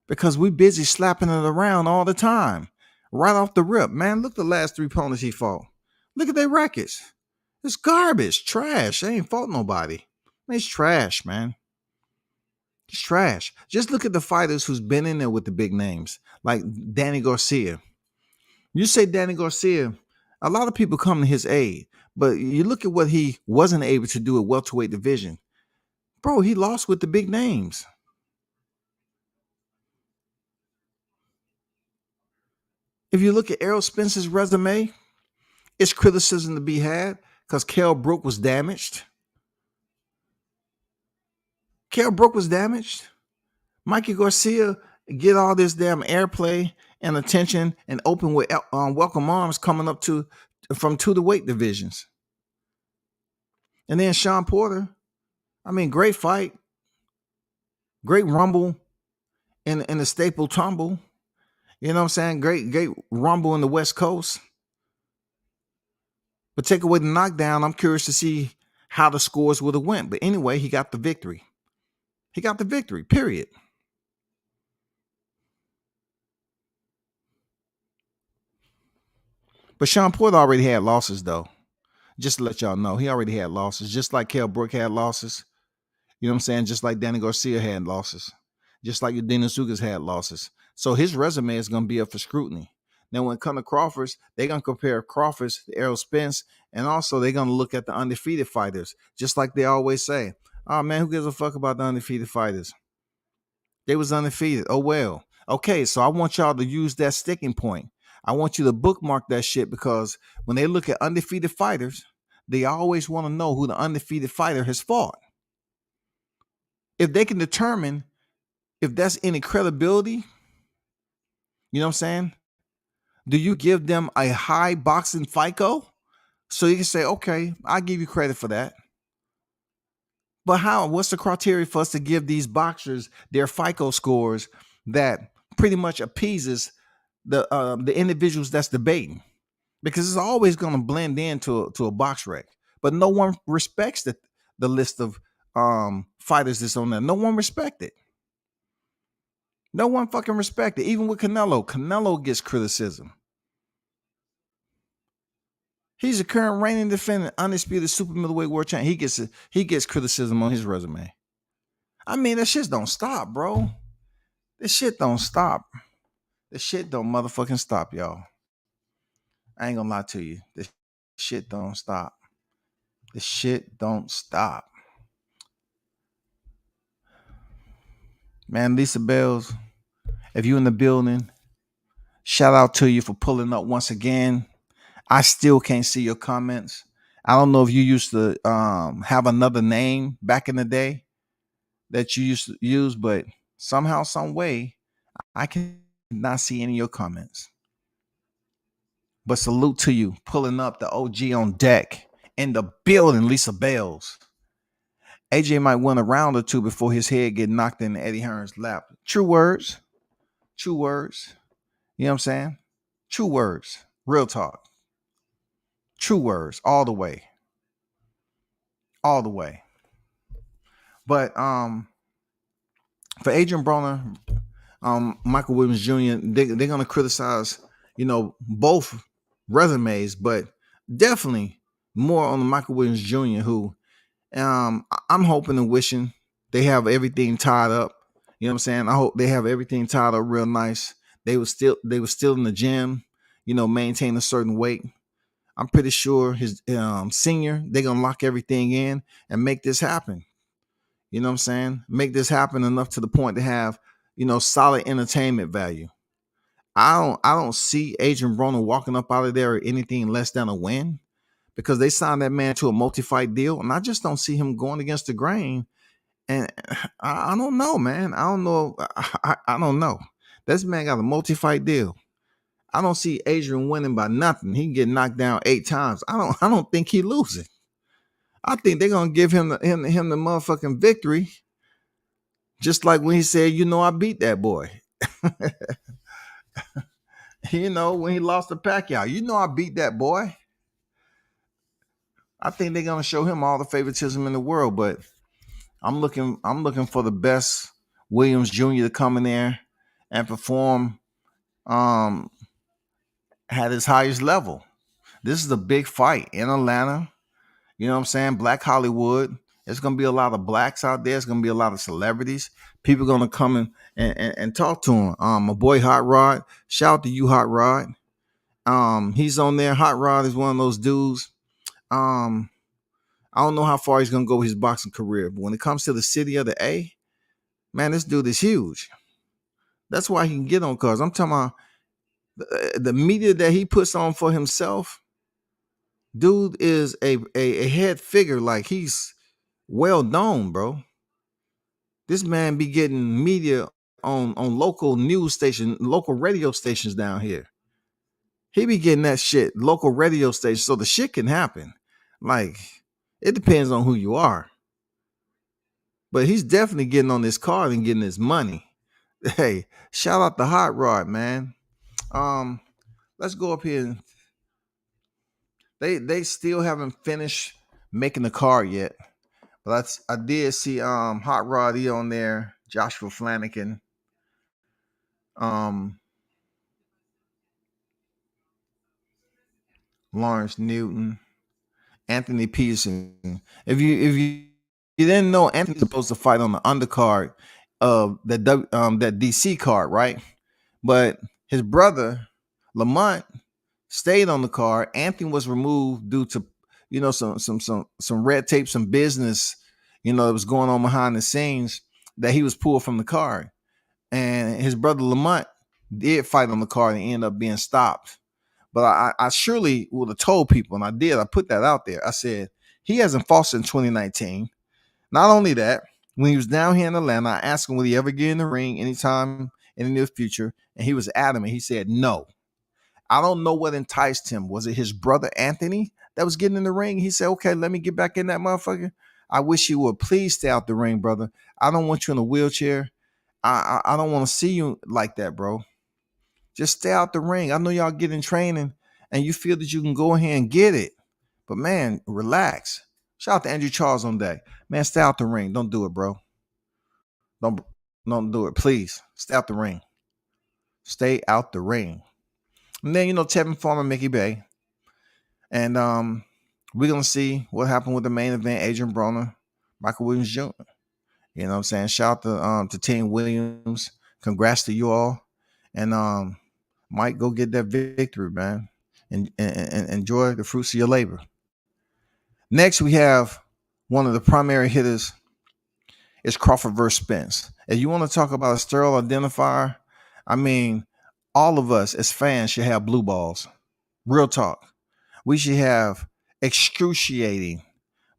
Because we busy slapping it around all the time. Right off the rip. Man, look the last 3 opponents he fought. Look at their records. It's garbage, trash. They ain't fought nobody. It's trash, man. It's trash. Just look at the fighters who's been in there with the big names, like Danny Garcia. You say Danny Garcia, a lot of people come to his aid, but you look at what he wasn't able to do at welterweight division. Bro, he lost with the big names. If you look at Errol Spence's resume, it's criticism to be had because Kell Brook was damaged. Kell Brook was damaged. Mikey Garcia get all this damn airplay and attention and open with welcome arms coming up from the weight divisions. And then Sean Porter, I mean, great fight, great rumble in the Staple Tumble. You know what I'm saying? Great rumble in the West Coast. But take away the knockdown, I'm curious to see how the scores would have went. But anyway, he got the victory. He got the victory, period. But Sean Porter already had losses, though. Just to let y'all know, he already had losses. Just like Kell Brook had losses. You know what I'm saying? Just like Danny Garcia had losses. Just like Udina Sugas had losses. So his resume is going to be up for scrutiny. Now, when it comes to Crawford's, they're going to compare Crawford's to Errol Spence, and also they're going to look at the undefeated fighters, just like they always say. Oh, man, who gives a fuck about the undefeated fighters? They was undefeated. Oh, well. Okay, so I want y'all to use that sticking point. I want you to bookmark that shit because when they look at undefeated fighters, they always want to know who the undefeated fighter has fought. If they can determine if that's any credibility, you know what I'm saying? Do you give them a high boxing FICO? So you can say, okay, I'll give you credit for that. But how? What's the criteria for us to give these boxers their FICO scores that pretty much appeases the individuals that's debating? Because it's always going to blend into a Boxrec. But no one respects the list of fighters that's on there. No one respects it. No one fucking respect it. Even with Canelo. Canelo gets criticism. He's a current reigning defendant, undisputed super middleweight world champion. He gets criticism on his resume. I mean, that shit don't stop, bro. This shit don't stop. This shit don't motherfucking stop, y'all. I ain't gonna lie to you. This shit don't stop. This shit don't stop. Man, Lisa Bells, if you in the building, shout out to you for pulling up once again. I still can't see your comments. I don't know if you used to have another name back in the day that you used to use, but somehow, some way, I cannot see any of your comments. But salute to you, pulling up the OG on deck in the building, Lisa Bells. AJ might win a round or two before his head get knocked in Eddie Hearn's lap. True words. True words. You know what I'm saying? True words. Real talk. True words all the way. All the way. But for Adrien Broner Michael Williams Jr. They're gonna criticize, both resumes, but definitely more on the Michael Williams Jr. who I'm hoping and wishing they have everything tied up. You know what I'm saying? I hope they have everything tied up real nice. They were still in the gym, maintain a certain weight. I'm pretty sure his senior, they're gonna lock everything in and make this happen. You know what I'm saying? Make this happen enough to the point to have, solid entertainment value. I don't see Adrien Broner walking up out of there or anything less than a win because they signed that man to a multi-fight deal, and I just don't see him going against the grain. And I don't know, man. I don't know. I don't know. This man got a multi-fight deal. I don't see Adrien winning by nothing. He can get knocked down 8 times. I don't think he losing. I think they're gonna give him the motherfucking victory. Just like when he said, I beat that boy. When he lost to Pacquiao, I beat that boy. I think they're gonna show him all the favoritism in the world, but I'm looking for the best Williams Jr. to come in there and perform at his highest level. This is a big fight in Atlanta. You know what I'm saying? Black Hollywood. There's going to be a lot of blacks out there. There's going to be a lot of celebrities. People going to come and talk to him. My boy Hot Rod. Shout out to you, Hot Rod. He's on there. Hot Rod is one of those dudes. I don't know how far he's going to go with his boxing career. But when it comes to the city of the A, man, this dude is huge. That's why he can get on cars. I'm talking about the media that he puts on for himself. Dude is a head figure, like he's well known, bro. This man be getting media on local news station, local radio stations down here. He be getting that shit, local radio stations, so the shit can happen. Like, it depends on who you are. But he's definitely getting on this card and getting his money. Hey, shout out to Hot Rod, man. Let's go up here. They still haven't finished making the card yet. But I did see Hot Roddy on there, Joshua Flanagan, Lawrence Newton, Anthony Peterson. If you didn't know, Anthony's supposed to fight on the undercard of that DC card, right? But his brother Lamont stayed on the card. Anthony was removed due to some red tape, some business, that was going on behind the scenes that he was pulled from the card. And his brother Lamont did fight on the card and ended up being stopped. But I surely would have told people, and I did. I put that out there. I said, he hasn't fought since 2019. Not only that, when he was down here in Atlanta, I asked him, would he ever get in the ring anytime in the near future? And he was adamant. He said, no. I don't know what enticed him. Was it his brother Anthony that was getting in the ring? He said, okay, let me get back in that motherfucker. I wish you would please stay out the ring, brother. I don't want you in a wheelchair. I don't want to see you like that, bro. Just stay out the ring. I know y'all get in training and you feel that you can go ahead and get it. But, man, relax. Shout out to Andrew Charles on that. Man, stay out the ring. Don't do it, bro. Don't do it. Please, stay out the ring. Stay out the ring. And then, Tevin Farmer, Mickey Bay. And we're going to see what happened with the main event, Adrien Broner, Michael Williams Jr. You know what I'm saying? Shout out to Team Williams. Congrats to you all. And Mike, go get that victory, man. And enjoy the fruits of your labor. Next, we have one of the primary hitters. It's Crawford versus Spence. If you want to talk about a sterile identifier, I mean, all of us as fans should have blue balls. Real talk. We should have excruciating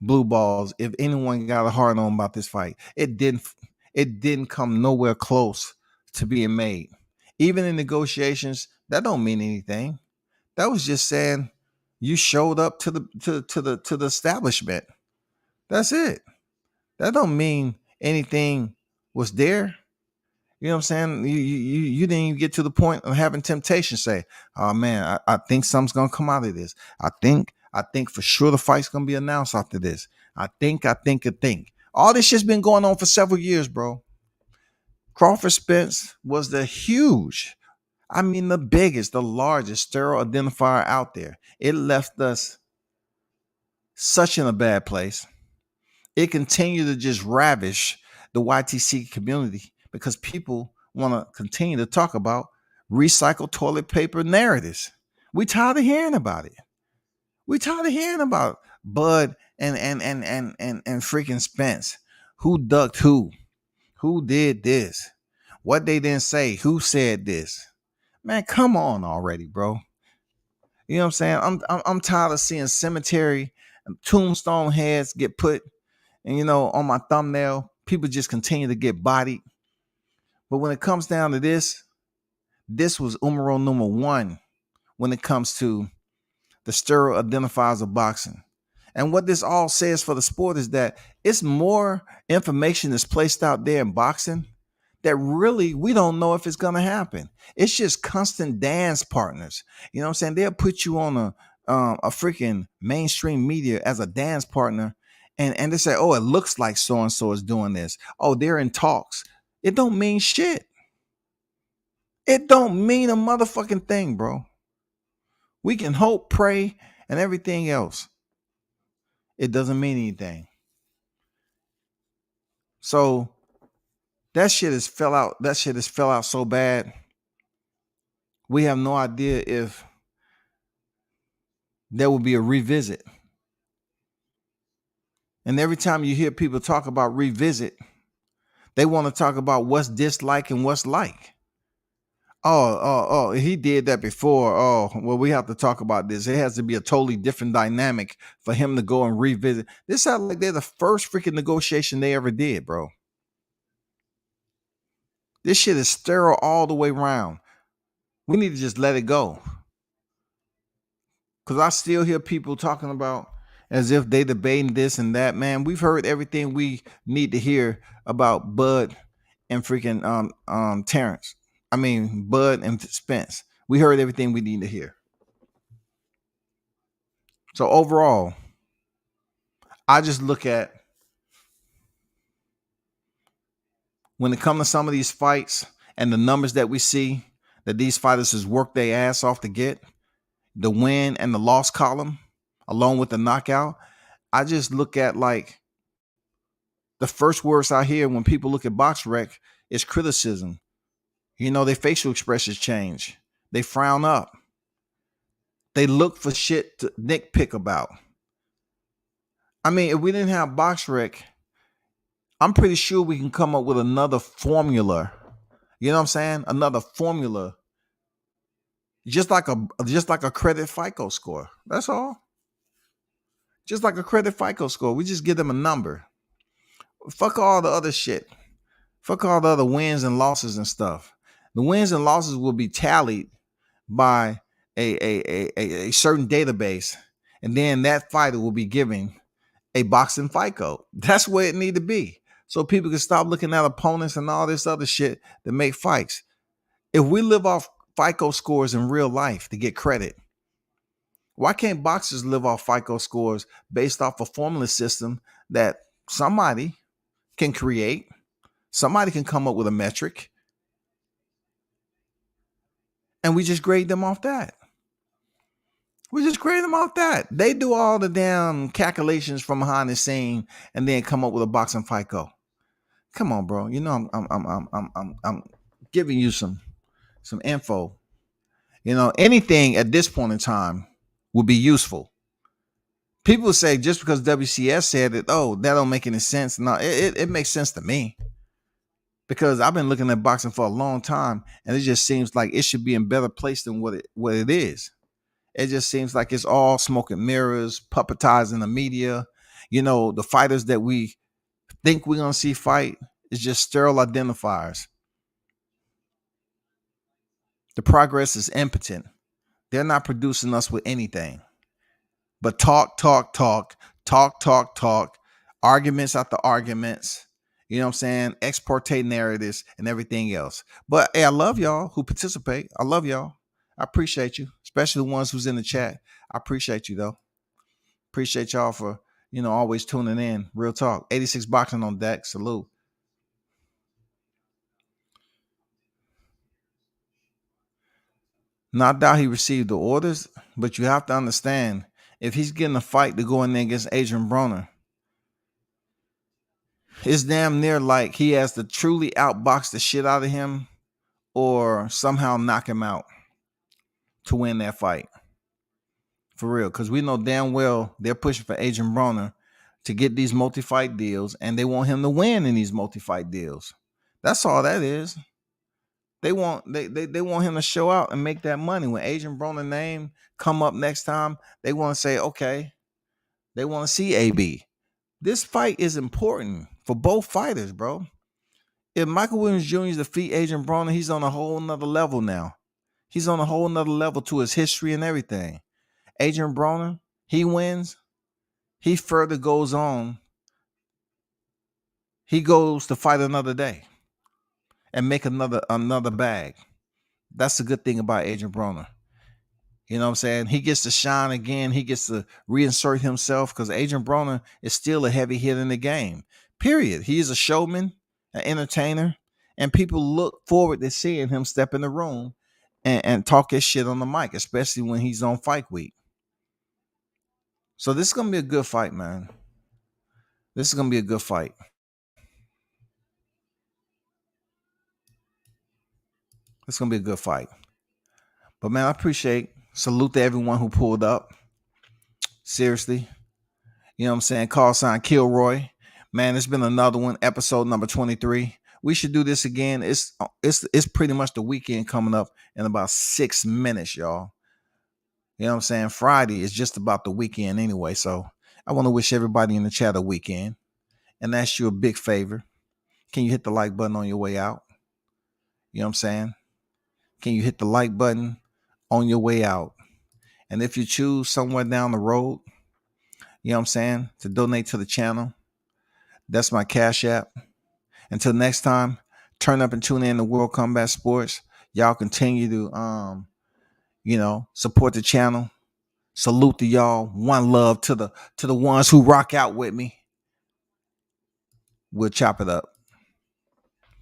blue balls if anyone got a hard on about this fight. It didn't come nowhere close to being made. Even in negotiations, that don't mean anything. That was just saying you showed up to the establishment. That's it. That don't mean anything was there. You know what I'm saying? You didn't even get to the point of having temptation. Say, oh man, I think something's gonna come out of this. I think for sure the fight's gonna be announced after this. I think. All this shit's been going on for several years, bro. Crawford Spence was the huge, the biggest, the largest sterile identifier out there. It left us such in a bad place. It continued to just ravish the YTC community because people want to continue to talk about recycled toilet paper narratives. We tired of hearing about it. We tired of hearing about Bud and freaking Spence. Who ducked who? Who did this? What they didn't say? Who said this? Man, come on already, bro. You know what I'm saying? I'm tired of seeing cemetery tombstone heads get put, and on my thumbnail, people just continue to get bodied. But when it comes down to this was numero number one when it comes to the sterile identifiers of boxing. And what this all says for the sport is that it's more information that's placed out there in boxing that really we don't know if it's going to happen. It's just constant dance partners. You know what I'm saying? They'll put you on a freaking mainstream media as a dance partner, and they say, oh, it looks like so-and-so is doing this. Oh, they're in talks. It don't mean shit. It don't mean a motherfucking thing, bro. We can hope, pray, and everything else. It doesn't mean anything. So that shit has fell out. That shit has fell out so bad. We have no idea if there will be a revisit. And every time you hear people talk about revisit, they want to talk about what's dislike and what's like. Oh, he did that before. Oh, well, we have to talk about this. It has to be a totally different dynamic for him to go and revisit. This sounds like they're the first freaking negotiation they ever did, bro. This shit is sterile all the way around. We need to just let it go. Because I still hear people talking about as if they debating this and that. Man, we've heard everything we need to hear about Bud and freaking Terrence. Bud and Spence. We heard everything we need to hear. So overall, I just look at when it comes to some of these fights and the numbers that we see that these fighters has worked their ass off to get, the win and the loss column, along with the knockout, I just look at like the first words I hear when people look at Boxrec is criticism. Their facial expressions change. They frown up. They look for shit to nitpick about. If we didn't have Boxrec, I'm pretty sure we can come up with another formula. You know what I'm saying? Another formula. Just like a credit FICO score. That's all. Just like a credit FICO score. We just give them a number. Fuck all the other shit. Fuck all the other wins and losses and stuff. The wins and losses will be tallied by a certain database, and then that fighter will be given a boxing FICO. That's where it need to be. So people can stop looking at opponents and all this other shit that make fights. If we live off FICO scores in real life to get credit, why can't boxers live off FICO scores based off a formula system that somebody can create? Somebody can come up with a metric, and we just grade them off that. They do all the damn calculations from behind the scene and then come up with a boxing FICO. Come on, bro. I'm giving you some info. Anything at this point in time would be useful. People say just because WCS said it, oh, that don't make any sense. No, it makes sense to me. Because I've been looking at boxing for a long time, and it just seems like it should be in better place than what it is. It just seems like it's all smoke and mirrors, puppetizing the media. The fighters that we think we're going to see fight is just sterile identifiers. The progress is impotent. They're not producing us with anything but talk, arguments after arguments. You know what I'm saying? Exportate narratives and everything else. But hey, I love y'all who participate. I love y'all. I appreciate you, especially the ones who's in the chat. I appreciate you though. Appreciate y'all for, always tuning in. Real talk. 86 boxing on deck. Salute. Not doubt he received the orders, but you have to understand, if he's getting a fight to go in there against Adrien Broner, it's damn near like he has to truly outbox the shit out of him or somehow knock him out to win that fight. For real, because we know damn well they're pushing for Adrien Broner to get these multi-fight deals, and they want him to win in these multi-fight deals. That's all that is. They want him to show out and make that money. When Adrien Broner name come up next time, they want to say, okay, they want to see AB. This fight is important for both fighters, bro. If Michael Williams Jr. defeat Adrien Broner, he's on a whole nother level now. He's on a whole nother level to his history and everything. Adrien Broner, he wins. He further goes on. He goes to fight another day and make another bag. That's the good thing about Adrien Broner. You know what I'm saying? He gets to shine again. He gets to reinsert himself because Adrien Broner is still a heavy hit in the game. Period. He is a showman, an entertainer, and people look forward to seeing him step in the room and talk his shit on the mic, especially when he's on fight week. So this is going to be a good fight, man. This is going to be a good fight. It's going to be a good fight. But, man, I salute to everyone who pulled up. Seriously. You know what I'm saying? Call sign Kilroy. Man, it's been another one, episode number 23. We should do this again. It's pretty much the weekend coming up in about 6 minutes, y'all. You know what I'm saying? Friday is just about the weekend anyway. So I want to wish everybody in the chat a weekend and ask you a big favor. Can you hit the like button on your way out? You know what I'm saying? Can you hit the like button on your way out? And if you choose somewhere down the road, you know what I'm saying, to donate to the channel, that's my Cash App. Until next time, turn up and tune in to World Combat Sports. Y'all continue to, support the channel. Salute to y'all. One love to the ones who rock out with me. We'll chop it up.